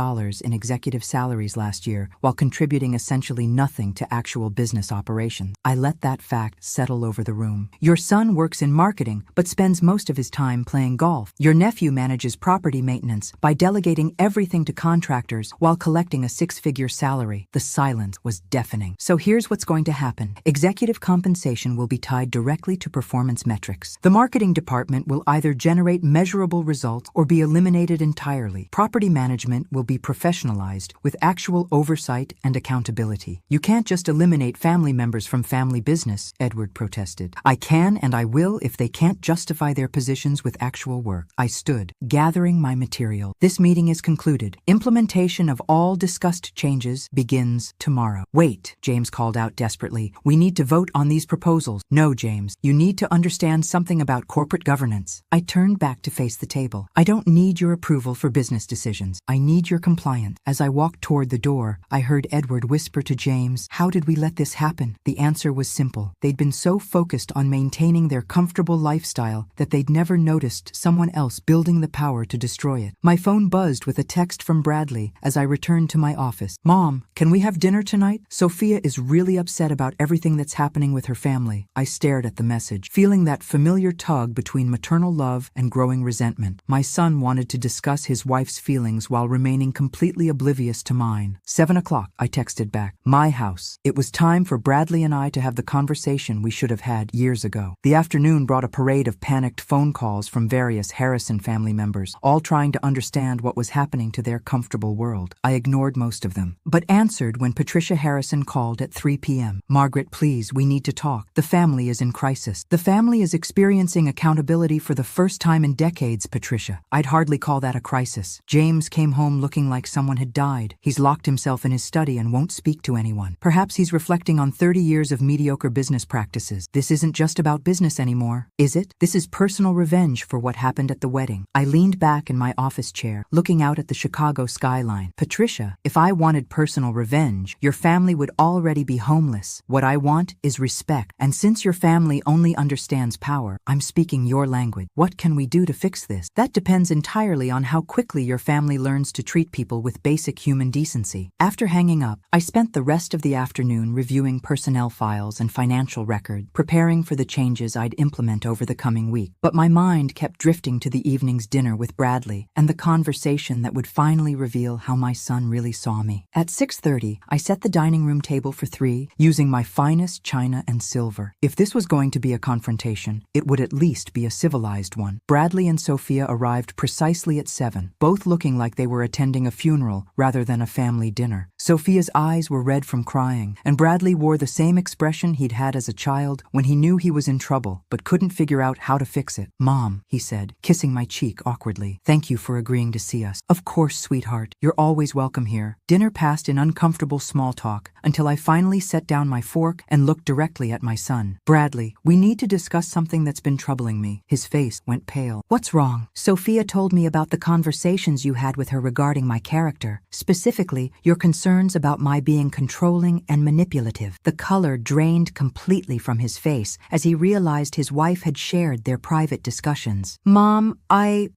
S1: in executive salaries last year while contributing essentially nothing to actual business operations. I let that fact settle over the room. Your son works in marketing but spends most of his time playing golf. Your nephew manages property maintenance by delegating everything to contractors while collecting a 6-figure salary. The silence was deafening. So here's what's going to happen. Executive compensation will be tied directly to performance metrics. The marketing department will either generate measurable results or be eliminated entirely. Property management will be professionalized with actual oversight and accountability. You can't just eliminate family members from family business, Edward protested. I can and I will if they can't justify their positions with actual work. I stood, gathering my material. This meeting is concluded. Implementation of all discussed changes begins tomorrow. Wait, James called out desperately. We need to vote on these proposals. No, James, you need to understand something about corporate governance. I turned back to face the table. I don't need your approval for business decisions. I need your compliance. As I walked toward the door, I heard Edward whisper to James, "How did we let this happen?" The answer was simple. They'd been so focused on maintaining their comfortable lifestyle that they'd never noticed someone else building the power to destroy it. My phone buzzed with a text from Bradley as I returned to my office. "Mom, can we have dinner tonight? Sophia is really upset about everything that's happening with her family." I stared at the message, feeling that familiar tug between maternal love and growing resentment. My son wanted to discuss his wife's feelings while remaining completely oblivious to mine. 7 o'clock, I texted back. My house. It was time for Bradley and I to have the conversation we should have had years ago. The afternoon brought a parade of panicked phone calls from various Harrison family members, all trying to understand what was happening to their comfortable world. I ignored most of them, but answered when Patricia Harrison called at 3 p.m. "Margaret, please, we need to talk. The family is in crisis. The family is experiencing accountability for the first time in decades, Patricia." I'd hardly call that a crisis. James came home looking like someone had died. He's locked himself in his study and won't speak to anyone. Perhaps he's reflecting on 30 years of mediocre business practices. This isn't just about business anymore, is it? This is personal revenge for what happened at the wedding. I leaned back in my office chair, looking out at the Chicago skyline. "Patricia, if I wanted personal revenge, your family would already be homeless. What I want is respect. And since your family only understands power, I'm speaking your language. What can we do to fix this? That depends entirely on how quickly your family learns to treat people with basic human decency." After hanging up, I spent the rest of the afternoon reviewing personnel files and financial records, preparing for the changes I'd implement over the coming week. But my mind kept drifting to the evening's dinner with Bradley and the conversation that would finally reveal how my son really saw me. At 6:30, I set the dining room table for 3, using my finest china and silver. If this was going to be a confrontation, it would at least be a civilized one. Bradley and Sophia arrived precisely at 7, both looking like they were attending a funeral rather than a family dinner. Sophia's eyes were red from crying, and Bradley wore the same expression he'd had as a child when he knew he was in trouble but couldn't figure out how to fix it. "Mom," he said, kissing my cheek awkwardly, "thank you for agreeing to see us." "Of course, sweetheart. You're always welcome here." Dinner passed in uncomfortable small talk until I finally set down my fork and looked directly at my son. "Bradley, we need to discuss something that's been troubling me." His face went pale. "What's wrong?" "Sophia told me about the conversations you had with her regarding my character. Specifically, your concern concerns about my being controlling and manipulative. The color drained completely from his face as he realized his wife had shared their private discussions. Mom,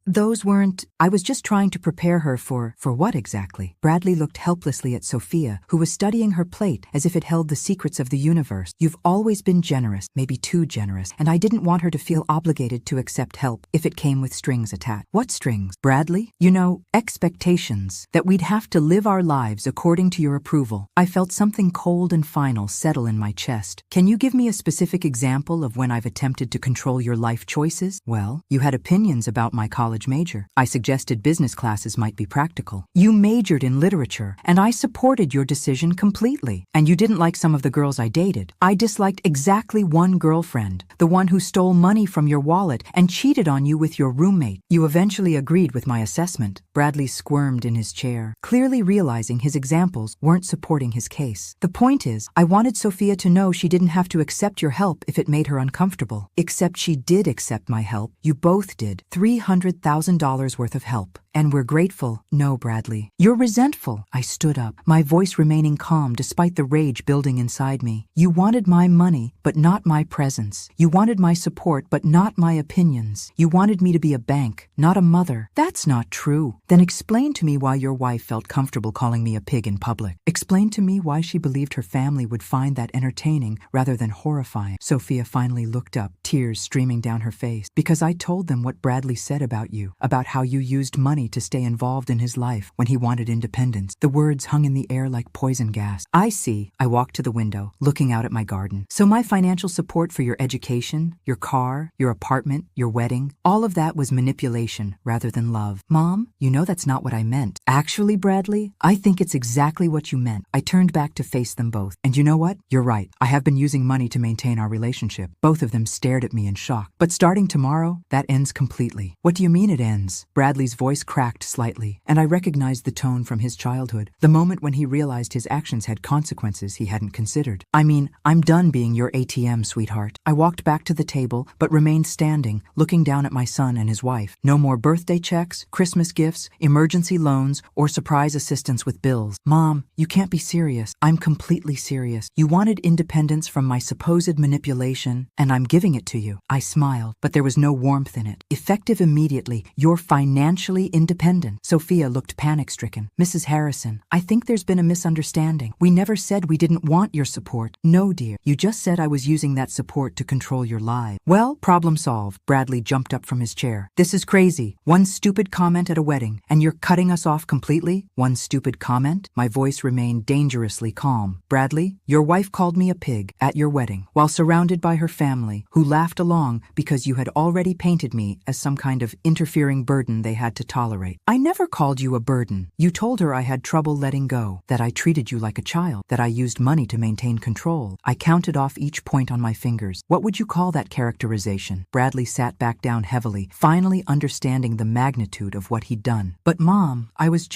S1: those weren't... I was just trying to prepare her for what exactly? Bradley looked helplessly at Sophia, who was studying her plate as if it held the secrets of the universe. You've always been generous, maybe too generous, and I didn't want her to feel obligated to accept help if it came with strings attached. What strings, Bradley? You know, expectations. That we'd have to live our lives according to your approval. I felt something cold and final settle in my chest. Can you give me a specific example of when I've attempted to control your life choices? Well, you had opinions about my college major. I suggested business classes might be practical. You majored in literature, and I supported your decision completely. And you didn't like some of the girls I dated. I disliked exactly one girlfriend, the one who stole money from your wallet and cheated on you with your roommate. You eventually agreed with my assessment. Bradley squirmed in his chair, clearly realizing his examples weren't supporting his case. The point is, I wanted Sophia to know she didn't have to accept your help if it made her uncomfortable. Except she did accept my help. You both did. $300,000 worth of help. And we're grateful. No, Bradley. You're resentful. I stood up, my voice remaining calm despite the rage building inside me. You wanted my money, but not my presence. You wanted my support, but not my opinions. You wanted me to be a bank, not a mother. That's not true. Then explain to me why your wife felt comfortable calling me a pig in public. Explain to me why she believed her family would find that entertaining rather than horrifying. Sophia finally looked up, tears streaming down her face. Because I told them what Bradley said about you, about how you used money to stay involved in his life when he wanted independence. The words hung in the air like poison gas. I see. I walked to the window, looking out at my garden. So my financial support for your education, your car, your apartment, your wedding, all of that was manipulation rather than love. Mom, you know that's not what I meant. Actually, Bradley, I think it's exactly what you meant. I turned back to face them both. And you know what? You're right. I have been using money to maintain our relationship. Both of them stared at me in shock. But starting tomorrow, that ends completely. What do you mean it ends? Bradley's voice cracked slightly, and I recognized the tone from his childhood, the moment when he realized his actions had consequences he hadn't considered. I mean, I'm done being your ATM, sweetheart. I walked back to the table, but remained standing, looking down at my son and his wife. No more birthday checks, Christmas gifts, emergency loans, or surprise assistance with bills. Mom, you can't be serious. I'm completely serious. You wanted independence from my supposed manipulation, and I'm giving it to you. I smiled, but there was no warmth in it. Effective immediately, you're financially independent. Sophia looked panic-stricken. Mrs. Harrison, I think there's been a misunderstanding. We never said we didn't want your support. No, dear. You just said I was using that support to control your lives. Well, problem solved. Bradley jumped up from his chair. This is crazy. One stupid comment at a wedding, and you're cutting us off completely? One stupid comment? My voice remained dangerously calm. Bradley, your wife called me a pig at your wedding, while surrounded by her family, who laughed along because you had already painted me as some kind of interfering burden they had to tolerate. I never called you a burden. You told her I had trouble letting go, that I treated you like a child, that I used money to maintain control. I counted off each point on my fingers. What would you call that characterization? Bradley sat back down heavily, finally understanding the magnitude of what he'd done. But Mom, I was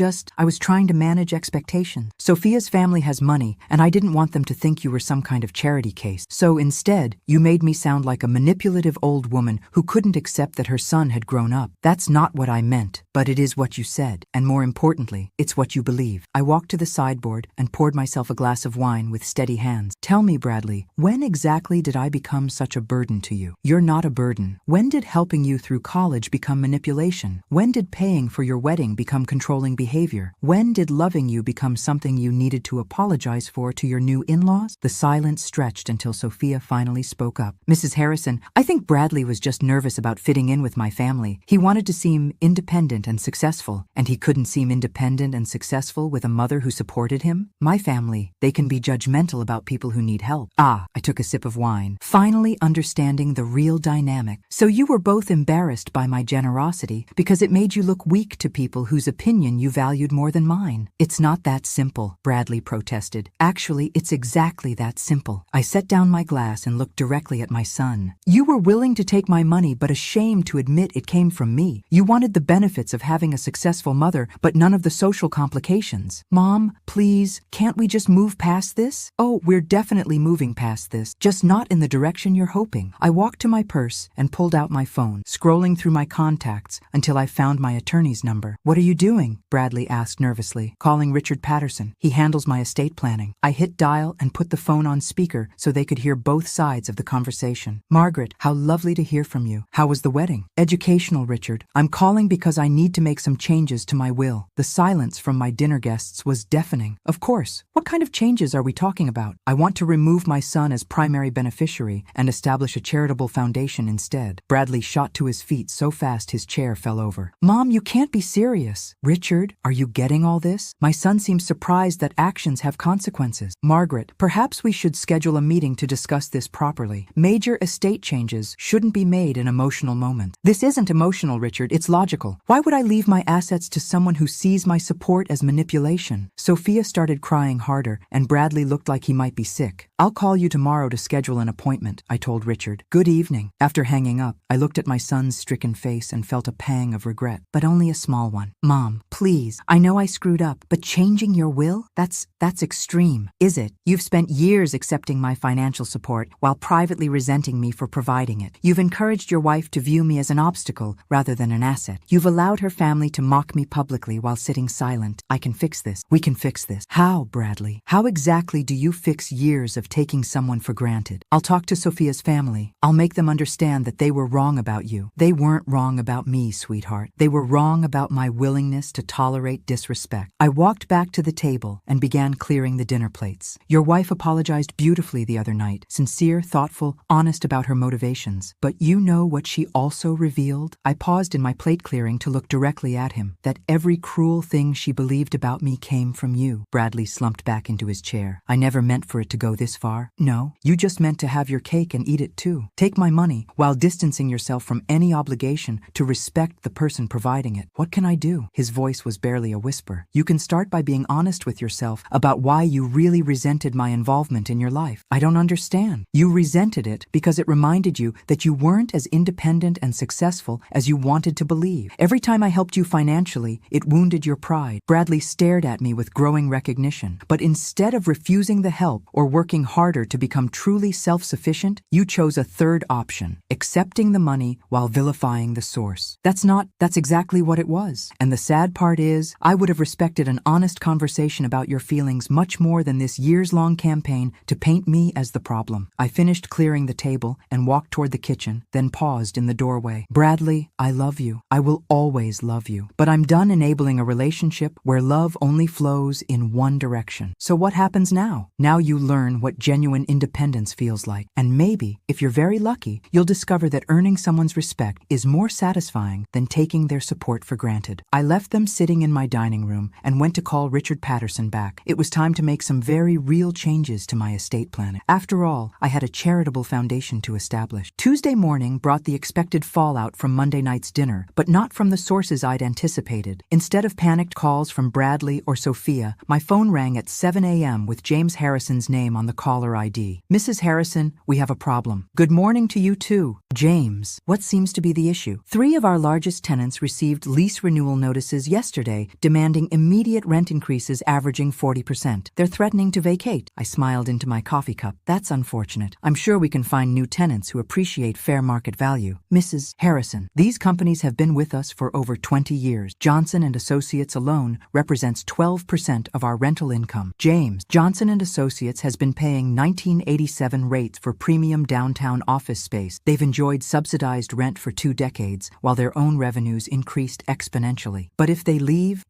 S1: trying to manage expectations. Sophia's family has money, and I didn't want them to think you were some kind of charity case. So instead, you made me sound like a manipulative old woman who couldn't accept that her son had grown up. That's not what I meant, but it is what you said, and more importantly, it's what you believe. I walked to the sideboard and poured myself a glass of wine with steady hands. Tell me, Bradley, when exactly did I become such a burden to you? You're not a burden. When did helping you through college become manipulation? When did paying for your wedding become controlling behavior? When did loving you become something you needed to apologize for to your new in-laws? The silence stretched until Sophia finally spoke up. Mrs. Harrison, I think Bradley was just nervous about fitting in with my family. He wanted to seem independent and successful, and he couldn't seem independent and successful with a mother who supported him. My family, they can be judgmental about people who need help. I took a sip of wine, finally understanding the real dynamic. So you were both embarrassed by my generosity because it made you look weak to people whose opinion you valued more than mine. It's not that simple, Bradley protested. Actually, it's exactly that simple. I set down my glass and looked directly at my son. You were willing to take my money but ashamed to admit it came from me. You wanted the benefits of of having a successful mother, but none of the social complications. Mom, please, can't we just move past this? Oh, we're definitely moving past this, just not in the direction you're hoping. I walked to my purse and pulled out my phone, scrolling through my contacts until I found my attorney's number. What are you doing? Bradley asked nervously. Calling Richard Patterson. He handles my estate planning. I hit dial and put the phone on speaker so they could hear both sides of the conversation. Margaret, how lovely to hear from you. How was the wedding? Educational, Richard. I'm calling because I need to make some changes to my will. The silence from my dinner guests was deafening. Of course. What kind of changes are we talking about? I want to remove my son as primary beneficiary and establish a charitable foundation instead. Bradley shot to his feet so fast his chair fell over. Mom, you can't be serious. Richard, are you getting all this? My son seems surprised that actions have consequences. Margaret, perhaps we should schedule a meeting to discuss this properly. Major estate changes shouldn't be made in emotional moments. This isn't emotional, Richard. It's logical. Why would I leave my assets to someone who sees my support as manipulation? Sophia started crying harder, and Bradley looked like he might be sick. I'll call you tomorrow to schedule an appointment, I told Richard. Good evening. After hanging up, I looked at my son's stricken face and felt a pang of regret, but only a small one. Mom, please, I know I screwed up, but changing your will? That's extreme. Is it? You've spent years accepting my financial support while privately resenting me for providing it. You've encouraged your wife to view me as an obstacle rather than an asset. You've allowed her family to mock me publicly while sitting silent. I can fix this. We can fix this. How, Bradley? How exactly do you fix years of taking someone for granted? I'll talk to Sophia's family. I'll make them understand that they were wrong about you. They weren't wrong about me, sweetheart. They were wrong about my willingness to tolerate disrespect. I walked back to the table and began clearing the dinner plates. Your wife apologized beautifully the other night, sincere, thoughtful, honest about her motivations. But you know what she also revealed? I paused in my plate clearing to look directly at him. That every cruel thing she believed about me came from you. Bradley slumped back into his chair. I never meant for it to go this far. No, you just meant to have your cake and eat it too. Take my money while distancing yourself from any obligation to respect the person providing it. What can I do? His voice was barely a whisper. You can start by being honest with yourself about why you really resented my involvement in your life. I don't understand. You resented it because it reminded you that you weren't as independent and successful as you wanted to believe. Every time I helped you financially, it wounded your pride. Bradley stared at me with growing recognition. But instead of refusing the help or working harder to become truly self-sufficient, you chose a third option, accepting the money while vilifying the source. That's exactly what it was. And the sad part is, I would have respected an honest conversation about your feelings much more than this years-long campaign to paint me as the problem. I finished clearing the table and walked toward the kitchen, then paused in the doorway. Bradley, I love you. I will always love you. But I'm done enabling a relationship where love only flows in one direction. So what happens now? Now you learn what genuine independence feels like. And maybe, if you're very lucky, you'll discover that earning someone's respect is more satisfying than taking their support for granted. I left them sitting in my dining room and went to call Richard Patterson back. It was time to make some very real changes to my estate planning. After all, I had a charitable foundation to establish. Tuesday morning brought the expected fallout from Monday night's dinner, but not from the sources I'd anticipated. Instead of panicked calls from Bradley or Sophia, my phone rang at 7 a.m. with James Harrison's name on the caller ID. Mrs. Harrison, we have a problem. Good morning to you too. James, what seems to be the issue? 3 of our largest tenants received lease renewal notices yesterday demanding immediate rent increases averaging 40%. They're threatening to vacate. I smiled into my coffee cup. That's unfortunate. I'm sure we can find new tenants who appreciate fair market value. Mrs. Harrison, these companies have been with us for over 20 years. Johnson & Associates alone represents 12% of our rental income. James, Johnson & Associates has been paying 1987 rates for premium downtown office space. They've enjoyed subsidized rent for 2 decades, while their own revenues increased exponentially. But if they leave,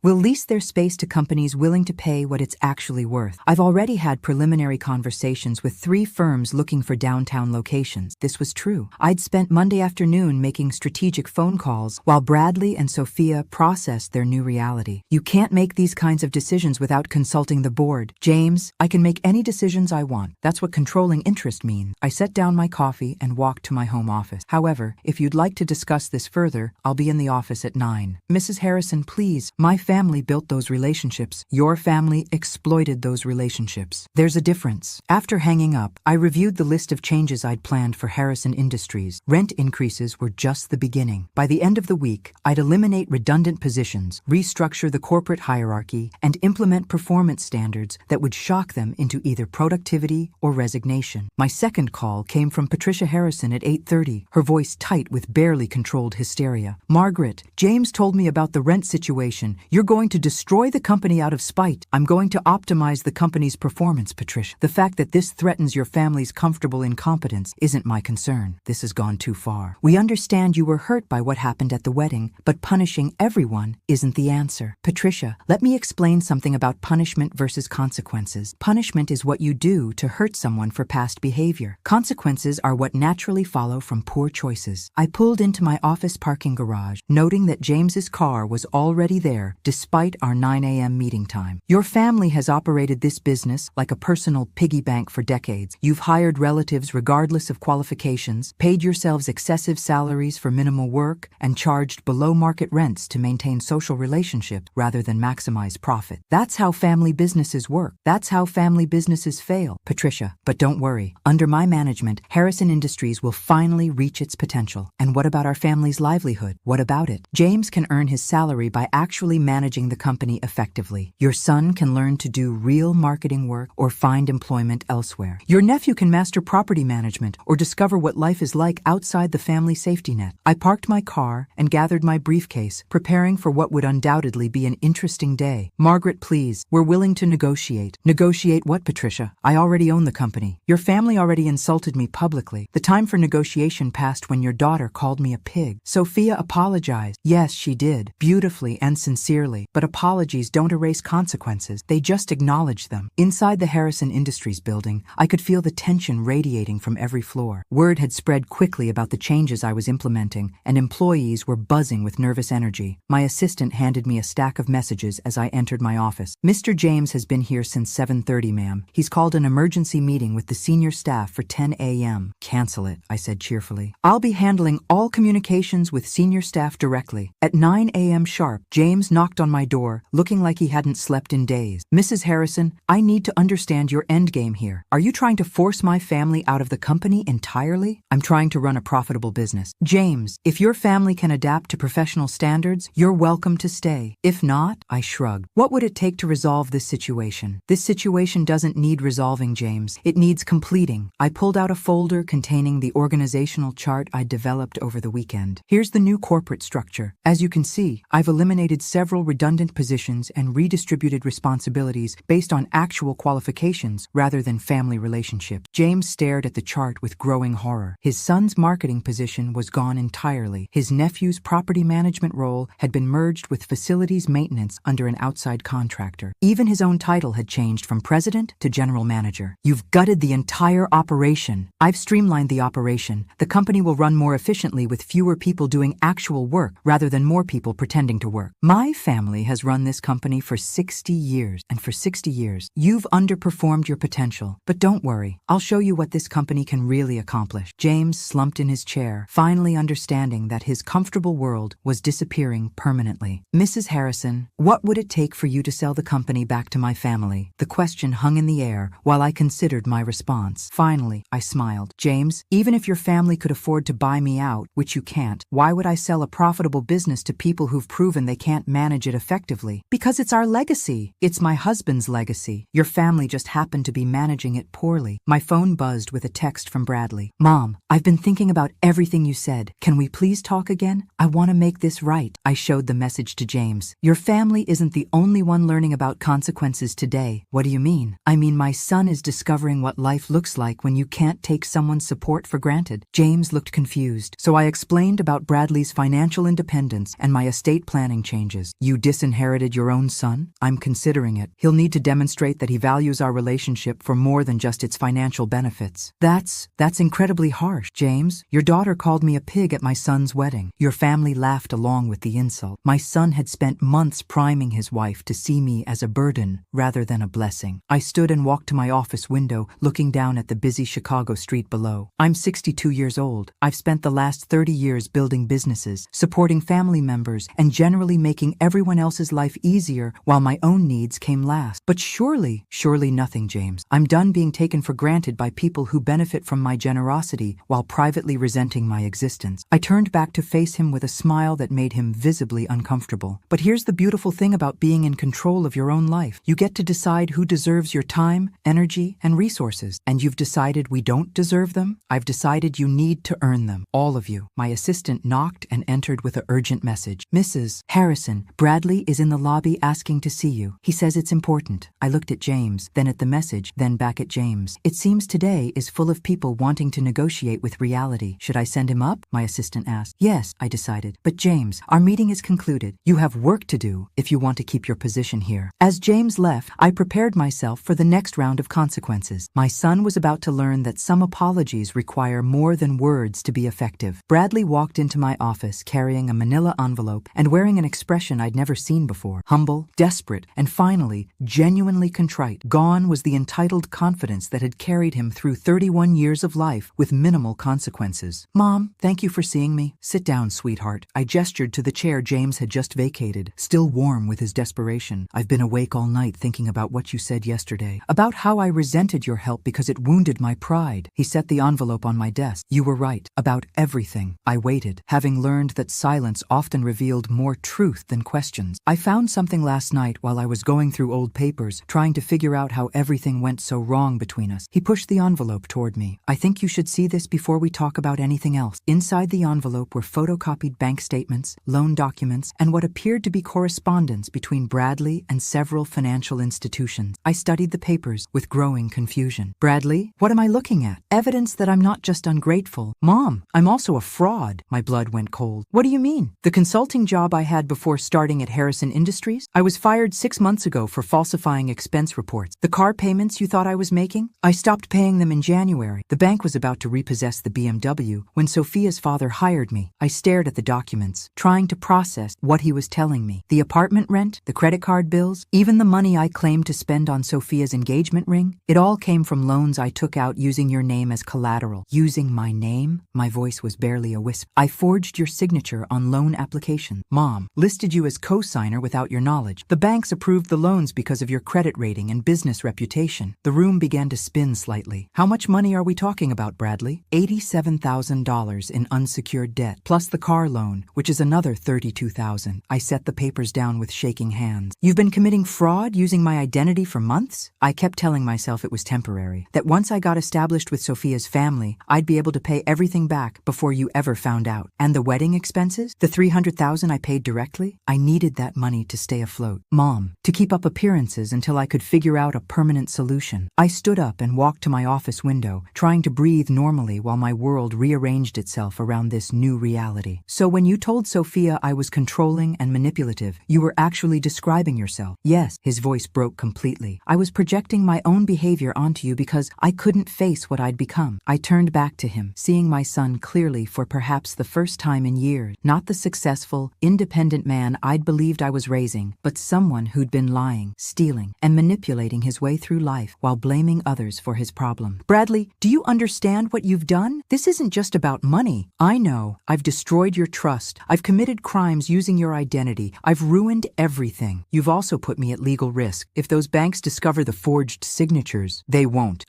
S1: we'll lease their space to companies willing to pay what it's actually worth. I've already had preliminary conversations with 3 firms looking for downtown locations. This was true. I'd spent Monday afternoon making strategic phone calls while Bradley and Sophia processed their new reality. You can't make these kinds of decisions without consulting the board. James, I can make any decisions I want. That's what controlling interest means. I set down my coffee and walked to my home office. However, if you'd like to discuss this further, I'll be in the office at 9. Mrs. Harrison, please. My family built those relationships. Your family exploited those relationships. There's a difference. After hanging up, I reviewed the list of changes I'd planned for Harrison Industries. Rent increases were just the beginning. By the end of the the week, I'd eliminate redundant positions, restructure the corporate hierarchy, and implement performance standards that would shock them into either productivity or resignation. My second call came from Patricia Harrison at 8:30, her voice tight with barely controlled hysteria. "Margaret, James told me about the rent situation. You're going to destroy the company out of spite." "I'm going to optimize the company's performance, Patricia. The fact that this threatens your family's comfortable incompetence isn't my concern. This has gone too far. We understand you were hurt by what happened at the wedding, but punishing everyone isn't the answer. Patricia, let me explain something about punishment versus consequences. Punishment is what you do to hurt someone for past behavior. Consequences are what naturally follow from poor choices." I pulled into my office parking garage, noting that James's car was already there despite our 9 a.m. meeting time. "Your family has operated this business like a personal piggy bank for decades. You've hired relatives regardless of qualifications, paid yourselves excessive salaries for minimal work, and charged below-market rents to maintain social relationships rather than maximize profit. That's how family businesses work. That's how family businesses fail, Patricia. But don't worry. Under my management, Harrison Industries will finally reach its potential. And what about our family's livelihood? What about it? James can earn his salary by actually managing the company effectively. Your son can learn to do real marketing work or find employment elsewhere. Your nephew can master property management or discover what life is like outside the family safety net." I parked my car and gathered my briefcase, preparing for what would undoubtedly be an interesting day. "Margaret, please, we're willing to negotiate." "Negotiate what, Patricia? I already own the company. Your family already insulted me publicly. The time for negotiation passed when your daughter called me a pig." Sophia apologized. Yes, she did, beautifully and sincerely. But apologies don't erase consequences. They just acknowledge them. Inside the Harrison Industries building, I could feel the tension radiating from every floor. Word had spread quickly about the changes I was implementing, and employees were buzzing with nervous energy. My assistant handed me a stack of messages as I entered my office. "Mr. James has been here since 7:30, ma'am. He's called an emergency meeting with the senior staff for 10 a.m. "Cancel it," I said cheerfully. "I'll be handling all communications with senior staff directly." At 9 a.m. sharp, James knocked on my door, looking like he hadn't slept in days. "Mrs. Harrison, I need to understand your endgame here. Are you trying to force my family out of the company entirely?" "I'm trying to run a profitable business." "James, if your family can adapt to professional standards, you're welcome to stay. If not," I shrugged. "What would it take to resolve this situation?" "This situation doesn't need resolving, James. It needs completing." I pulled out a folder containing the organizational chart I'd developed over the weekend. "Here's the new corporate structure. As you can see, I've eliminated several redundant positions and redistributed responsibilities based on actual qualifications rather than family relationships." James stared at the chart with growing horror. His son's marketing position was gone entirely. His nephew's property management role had been merged with facilities maintenance under an outside contractor. Even his own title had changed from president to general manager. "You've gutted the entire operation." "I've streamlined the operation. The company will run more efficiently with fewer people doing actual work rather than more people pretending to work. My family has run this company for 60 years, and for 60 years, you've underperformed your potential. But don't worry, I'll show you what this company can really accomplish." James slumped in his chair, finally understanding that his comfortable world was disappearing permanently. "Mrs. Harrison, what would it take for you to sell the company back to my family?" The question hung in the air while I considered my response. Finally, I smiled. "James, even if your family could afford to buy me out, which you can't, why would I sell a profitable business to people who've proven they can't manage it effectively? Because it's our legacy. It's my husband's legacy. Your family just happened to be managing it poorly." My phone buzzed with a text from Bradley. "Mom, I've been thinking about everything you said. Can we please talk again? I want to make this right." I showed the message to James. "Your family isn't the only one learning about consequences today." "What do you mean?" "I mean my son is discovering what life looks like when you can't take someone's support for granted." James looked confused, so I explained about Bradley's financial independence and my estate planning changes. "You disinherited your own son?" "I'm considering it. He'll need to demonstrate that he values our relationship for more than just its financial benefits." That's incredibly harsh, James. Your daughter called me a pig at my son's wedding. Your family laughed along with the insult. My son had spent months priming his wife to see me as a burden rather than a blessing. I stood and walked to my office window, looking down at the busy Chicago street below. I'm 62 years old. I've spent the last 30 years building businesses, supporting family members, and generally making everyone else's life easier while my own needs came last. But surely nothing, James. I'm done being taken for granted by people who benefit from my generosity while privately resenting my existence. I turned back to face him him with a smile that made him visibly uncomfortable. But here's the beautiful thing about being in control of your own life. You get to decide who deserves your time, energy, and resources. And you've decided we don't deserve them? I've decided you need to earn them. All of you. My assistant knocked and entered with an urgent message. Mrs. Harrison, Bradley is in the lobby asking to see you. He says it's important. I looked at James, then at the message, then back at James. It seems today is full of people wanting to negotiate with reality. Should I send him up? My assistant asked. Yes, I decided. But James, our meeting is concluded. You have work to do if you want to keep your position here. As James left, I prepared myself for the next round of consequences. My son was about to learn that some apologies require more than words to be effective. Bradley walked into my office carrying a manila envelope and wearing an expression I'd never seen before. Humble, desperate, and finally, genuinely contrite. Gone was the entitled confidence that had carried him through 31 years of life with minimal consequences. Mom, thank you for seeing me. Sit down, sweetheart. I gestured to the chair James had just vacated, still warm with his desperation. I've been awake all night thinking about what you said yesterday, about how I resented your help because it wounded my pride. He set the envelope on my desk. You were right, about everything. I waited, having learned that silence often revealed more truth than questions. I found something last night while I was going through old papers, trying to figure out how everything went so wrong between us. He pushed the envelope toward me. I think you should see this before we talk about anything else. Inside the envelope were photocopied bank statements, loan documents, and what appeared to be correspondence between Bradley and several financial institutions. I studied the papers with growing confusion. Bradley, what am I looking at? Evidence that I'm not just ungrateful. Mom, I'm also a fraud. My blood went cold. What do you mean? The consulting job I had before starting at Harrison Industries? I was fired 6 months ago for falsifying expense reports. The car payments you thought I was making? I stopped paying them in January. The bank was about to repossess the BMW when Sophia's father hired me. I stared at the documents, trying to process what he was telling me. The apartment rent, the credit card bills, even the money I claimed to spend on Sophia's engagement ring. It all came from loans I took out using your name as collateral. Using my name? My voice was barely a whisper. I forged your signature on loan application. Mom, listed you as co-signer without your knowledge. The banks approved the loans because of your credit rating and business reputation. The room began to spin slightly. How much money are we talking about, Bradley? $87,000 in unsecured debt, plus the car loan, which is another $32,000. I set the papers down with shaking hands. You've been committing fraud using my identity for months? I kept telling myself it was temporary, that once I got established with Sophia's family, I'd be able to pay everything back before you ever found out. And the wedding expenses? The $300,000 I paid directly? I needed that money to stay afloat. Mom, to keep up appearances until I could figure out a permanent solution. I stood up and walked to my office window, trying to breathe normally while my world rearranged itself around this new reality. So when you told Sophia I was controlling and manipulative, you were actually describing yourself. Yes, his voice broke completely. I was projecting my own behavior onto you because I couldn't face what I'd become. I turned back to him, seeing my son clearly for perhaps the first time in years. Not the successful, independent man I'd believed I was raising, but someone who'd been lying, stealing, and manipulating his way through life while blaming others for his problem. Bradley, do you understand what you've done? This isn't just about money. I know. I've destroyed your trust. I've committed crimes using your identity. I've ruined everything. You've also put me at legal risk. If those banks discover the forged signatures, they won't.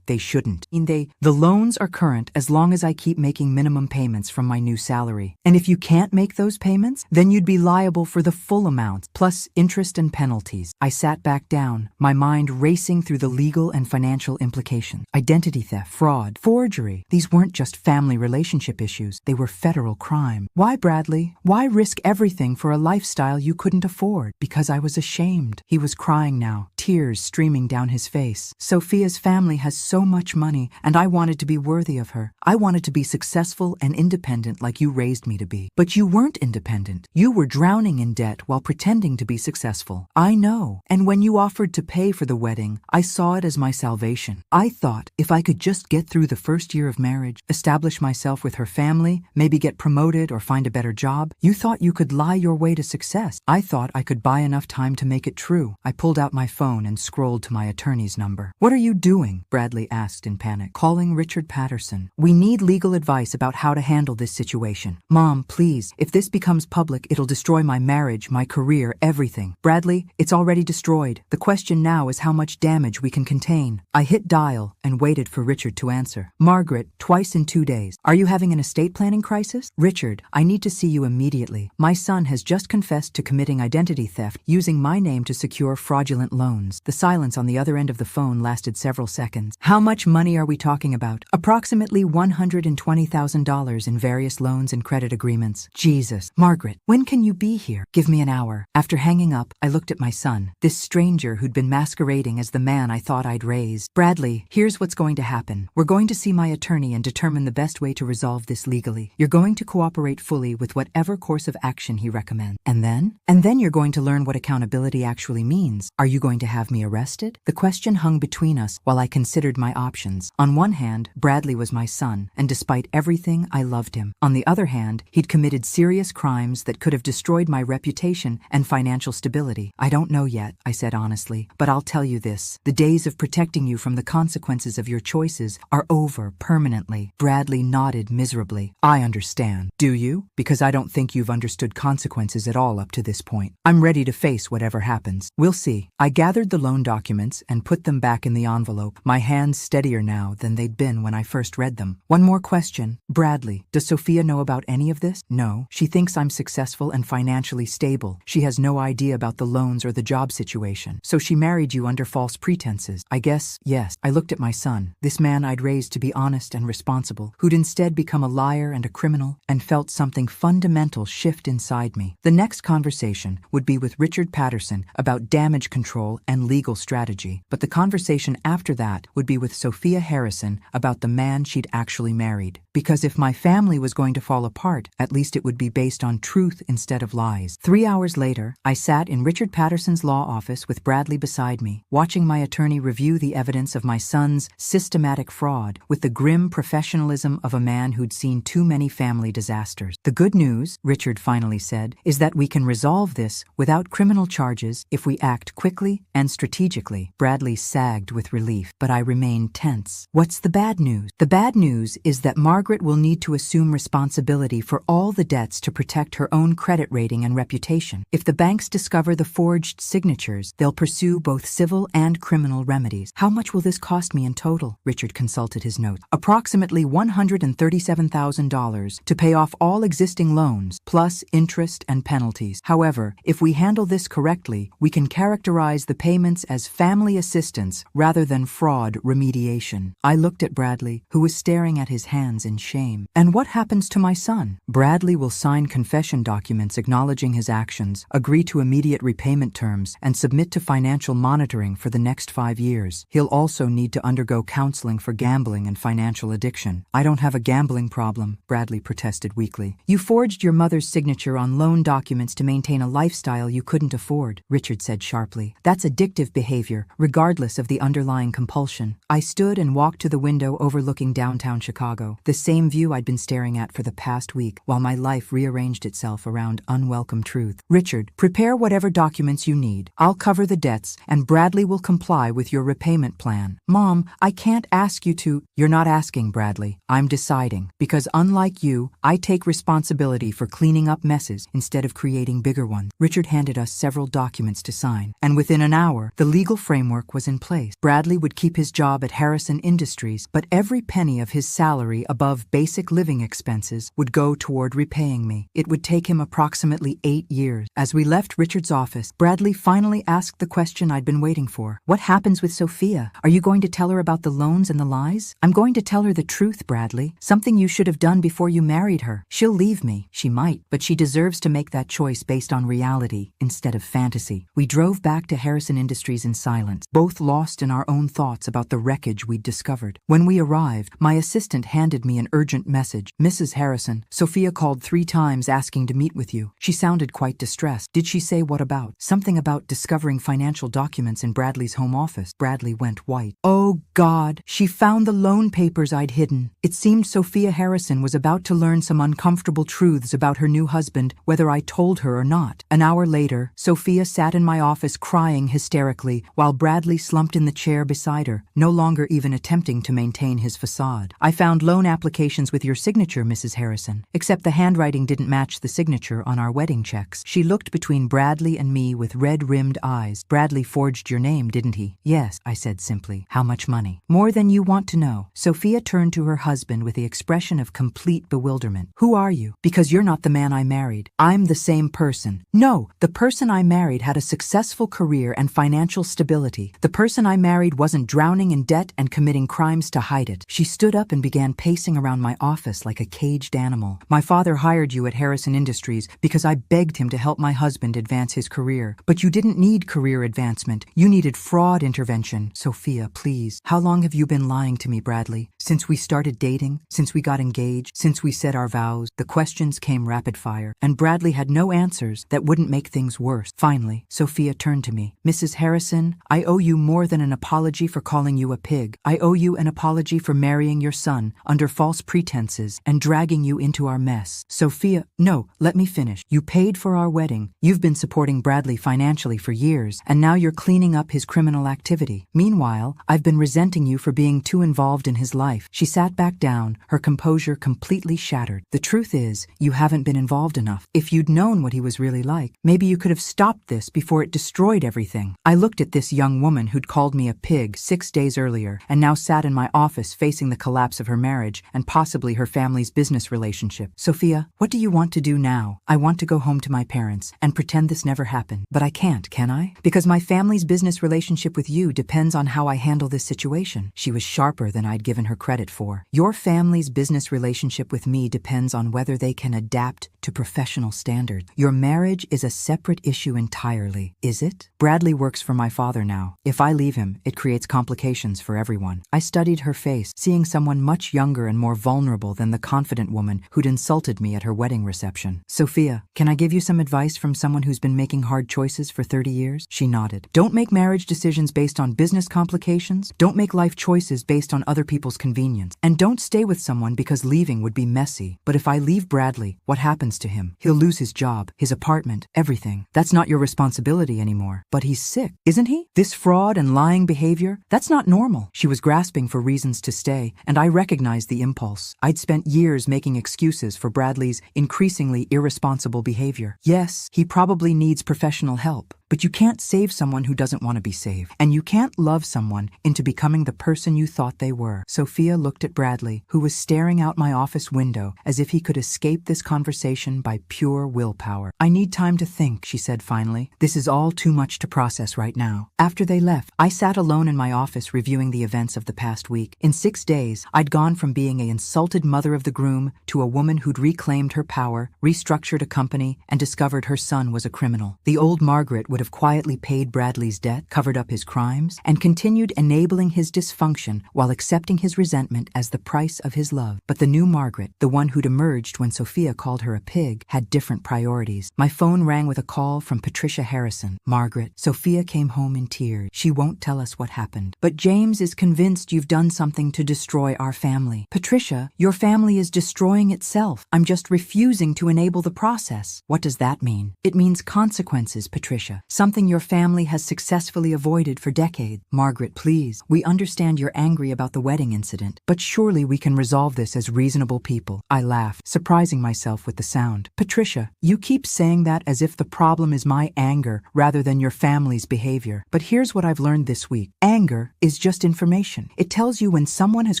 S1: They shouldn't. The loans are current as long as I keep making minimum payments from my new salary. And if you can't make those payments, then you'd be liable for the full amount, plus interest and penalties. I sat back down, my mind racing through the legal and financial implications. Identity theft, fraud, forgery. These weren't just family relationship issues. They were federal crime. Why, Bradley? Why risk everything for a lifestyle you couldn't afford? Because I was ashamed. He was crying now, tears streaming down his face. Sophia's family has so much money, and I wanted to be worthy of her. I wanted to be successful and independent like you raised me to be. But you weren't independent. You were drowning in debt while pretending to be successful. I know. And when you offered to pay for the wedding, I saw it as my salvation. I thought if I could just get through the first year of marriage, establish myself with her family, maybe get promoted or find a better job, you thought you could lie your way to success. I thought I could buy enough time to make it true. I pulled out my phone phone and scrolled to my attorney's number. "What are you doing?" Bradley asked in panic. "Calling Richard Patterson. We need legal advice about how to handle this situation. Mom, please, if this becomes public, it'll destroy my marriage, my career, everything." "Bradley, it's already destroyed. The question now is how much damage we can contain." I hit dial and waited for Richard to answer. "Margaret, twice in 2 days. Are you having an estate planning crisis?" "Richard, I need to see you immediately. My son has just confessed to committing identity theft using my name to secure fraudulent loans." The silence on the other end of the phone lasted several seconds. "How much money are we talking about?" "Approximately $120,000 in various loans and credit agreements." "Jesus. Margaret, when can you be here?" "Give me an hour." After hanging up, I looked at my son, this stranger who'd been masquerading as the man I thought I'd raised. "Bradley, here's what's going to happen. We're going to see my attorney and determine the best way to resolve this legally. You're going to cooperate fully with whatever course of action he recommends. And then? And then you're going to learn what accountability actually means. Are you going to have me arrested?" The question hung between us while I considered my options. On one hand, Bradley was my son, and despite everything, I loved him. On the other hand, he'd committed serious crimes that could have destroyed my reputation and financial stability. "I don't know yet," I said honestly, "but I'll tell you this. The days of protecting you from the consequences of your choices are over permanently." Bradley nodded miserably. "I understand." "Do you? Because I don't think you've understood consequences at all up to this point. I'm ready to face whatever happens. We'll see." I gathered the loan documents and put them back in the envelope, my hands steadier now than they'd been when I first read them. "One more question. Bradley, does Sophia know about any of this?" "No. She thinks I'm successful and financially stable. She has no idea about the loans or the job situation. So she married you under false pretenses." "I guess, yes." I looked at my son, this man I'd raised to be honest and responsible, who'd instead become a liar and a criminal, and felt something fundamental shift inside me. The next conversation would be with Richard Patterson about damage control and legal strategy, but the conversation after that would be with Sophia Harrison about the man she'd actually married. Because if my family was going to fall apart, at least it would be based on truth instead of lies. 3 hours later, I sat in Richard Patterson's law office with Bradley beside me, watching my attorney review the evidence of my son's systematic fraud with the grim professionalism of a man who'd seen too many family disasters. "The good news," Richard finally said, "is that we can resolve this without criminal charges if we act quickly and strategically." Bradley sagged with relief, but I remained tense. "What's the bad news?" "The bad news is that Margaret will need to assume responsibility for all the debts to protect her own credit rating and reputation. If the banks discover the forged signatures, they'll pursue both civil and criminal remedies." "How much will this cost me in total?" Richard consulted his notes. "Approximately $137,000 to pay off all existing loans, plus interest and penalties. However, if we handle this correctly, we can characterize the payments as family assistance rather than fraud remediation." I looked at Bradley, who was staring at his hands in shame. "And what happens to my son?" "Bradley will sign confession documents acknowledging his actions, agree to immediate repayment terms, and submit to financial monitoring for the next 5 years. He'll also need to undergo counseling for gambling and financial addiction." "I don't have a gambling problem," Bradley protested weakly. "You forged your mother's signature on loan documents to maintain a lifestyle you couldn't afford," Richard said sharply. "That's addictive behavior, regardless of the underlying compulsion." I stood and walked to the window overlooking downtown Chicago, the same view I'd been staring at for the past week, while my life rearranged itself around unwelcome truth. "Richard, prepare whatever documents you need. I'll cover the debts, and Bradley will comply with your repayment plan." "Mom, I can't ask you to—" "You're not asking, Bradley. I'm deciding. Because unlike you, I take responsibility for cleaning up messes instead of creating bigger ones." Richard handed us several documents to sign, and within an hour, the legal framework was in place. Bradley would keep his job at Harrison Industries, but every penny of his salary above basic living expenses would go toward repaying me. It would take him approximately 8 years. As we left Richard's office, Bradley finally asked the question I'd been waiting for. "What happens with Sophia? Are you going to tell her about the loans and the lies?" "I'm going to tell her the truth, Bradley. Something you should have done before you married her. She'll leave me. She might, but she deserves to make that choice based on reality instead of fantasy." We drove back to Harrison Industries in silence, both lost in our own thoughts about the wreckage we'd discovered. When we arrived, my assistant handed me an urgent message. "Mrs. Harrison, Sophia called 3 times asking to meet with you. She sounded quite distressed." "Did she say what about?" "Something about discovering financial documents in Bradley's home office." Bradley went white. "Oh, God, she found the loan papers I'd hidden." It seemed Sophia Harrison was about to learn some uncomfortable truths about her new husband, whether I told her or not. An hour later, Sophia sat in my office crying hysterically, while Bradley slumped in the chair beside her, no longer even attempting to maintain his facade. "I found loan applications with your signature, Mrs. Harrison, except the handwriting didn't match the signature on our wedding checks." She looked between Bradley and me with red-rimmed eyes. "Bradley forged your name, didn't he?" "Yes," I said simply. "How much money?" "More than you want to know." Sophia turned to her husband with the expression of complete bewilderment. "Who are you? Because you're not the man I married." "I'm the same person." "No, the person I married had a successful career and financial stability. The person I married wasn't drowning in debt and committing crimes to hide it." She stood up and began pacing around my office like a caged animal. "My father hired you at Harrison Industries because I begged him to help my husband advance his career. But you didn't need career advancement. You needed fraud intervention." "Sophia, please. How long have you been lying to me, Bradley? Since we started dating? Since we got engaged? Since we said our vows?" The questions came rapid fire, and Bradley had no answers that wouldn't make things worse. Finally, Sophia turned to me. "Mrs. Harrison, I owe you more than an apology for calling you a pig. I owe you an apology for marrying your son under false pretenses and dragging you into our mess." "Sophia, no, let me finish. You paid for our wedding. You've been supporting Bradley financially for years, and now you're cleaning up his criminal activity. Meanwhile, I've been resenting you for being too involved in his life." She sat back down, her composure completely shattered. "The truth is, you haven't been involved enough. If you'd known what he was really like, maybe you could have stopped this before it destroyed everything." I looked at this young woman who'd called me a pig 6 days earlier and now sat in my office facing the collapse of her marriage and possibly her family's business relationship. "Sophia, what do you want to do now?" "I want to go home to my parents and pretend this never happened. But I can't, can I? Because my family's business relationship with you depends on how I handle this situation." She was sharper than I'd given her credit for. "Your family's business relationship with me depends on whether they can adapt to professional standards. Your marriage is a separate issue entirely, is it? Bradley works for my father now. If I leave him, it creates complications for everyone." I studied her face, seeing someone much younger and more vulnerable than the confident woman who'd insulted me at her wedding reception. "Sophia, can I give you some advice from someone who's been making hard choices for 30 years? She nodded. "Don't make marriage decisions based on business complications. Don't make life choices based on other people's convenience. And don't stay with someone because leaving would be messy. But if I leave Bradley, what happens to him? He'll lose his job, his apartment, everything. That's not your responsibility anymore." "But he's sick, isn't he? This fraud and lying behavior, that's not normal." She was grasping for reasons to stay, and I recognized the impulse. I'd spent years making excuses for Bradley's increasingly irresponsible behavior. "Yes, he probably needs professional help. But you can't save someone who doesn't want to be saved. And you can't love someone into becoming the person you thought they were." Sophia looked at Bradley, who was staring out my office window as if he could escape this conversation by pure willpower. "I need time to think," she said finally. "This is all too much to process right now." After they left, I sat alone in my office reviewing the events of the past week. In 6 days, I'd gone from being an insulted mother of the groom to a woman who'd reclaimed her power, restructured a company, and discovered her son was a criminal. The old Margaret would have quietly paid Bradley's debt, covered up his crimes, and continued enabling his dysfunction while accepting his resentment as the price of his love. But the new Margaret, the one who'd emerged when Sophia called her a pig, had different priorities. My phone rang with a call from Patricia Harrison. "Margaret, Sophia came home in tears. She won't tell us what happened. But James is convinced you've done something to destroy our family." "Patricia, your family is destroying itself. I'm just refusing to enable the process." "What does that mean?" "It means consequences, Patricia. Something your family has successfully avoided for decades." "Margaret, please. We understand you're angry about the wedding incident, but surely we can resolve this as reasonable people." I laughed, surprising myself with the sound. "Patricia, you keep saying that as if the problem is my anger rather than your family's behavior. But here's what I've learned this week. Anger is just information. It tells you when someone has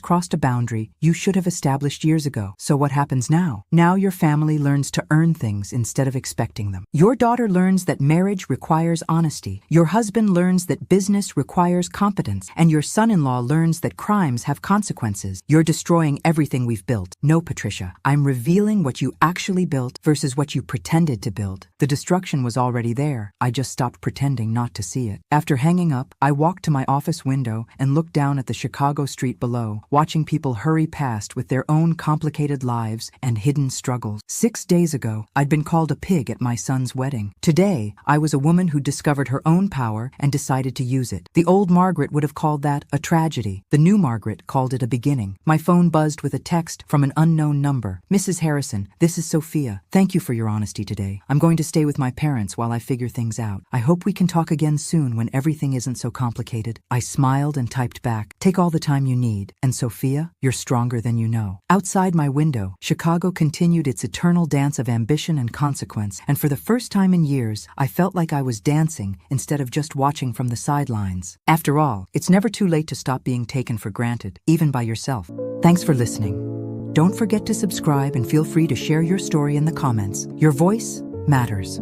S1: crossed a boundary you should have established years ago. So what happens now? Now your family learns to earn things instead of expecting them. Your daughter learns that marriage requires honesty. Your husband learns that business requires competence. And your son-in-law learns that crimes have consequences. You're destroying everything we've built." "No, Patricia. I'm revealing what you actually built versus what you pretended to build. The destruction was already there. I just stopped pretending not to see it." After hanging up, I walked to my office window and looked down at the Chicago street below, watching people hurry past with their own complicated lives and hidden struggles. 6 days ago, I'd been called a pig at my son's wedding. Today, I was a woman who discovered her own power and decided to use it. The old Margaret would have called that a tragedy. The new Margaret called it a beginning. My phone buzzed with a text from an unknown number. Mrs. Harrison, this is Sophia. Thank you for your honesty today. I'm going to stay with my parents while I figure things out. I hope we can talk again soon when everything isn't so complicated. I smiled and typed back, take all the time you need. And Sophia, you're stronger than you know. Outside my window, Chicago continued its eternal dance of ambition and consequence, and for the first time in years, I felt like I was dancing instead of just watching from the sidelines. After all, it's never too late to stop being taken for granted, even by yourself. Thanks for listening. Don't forget to subscribe and feel free to share your story in the comments. Your voice matters.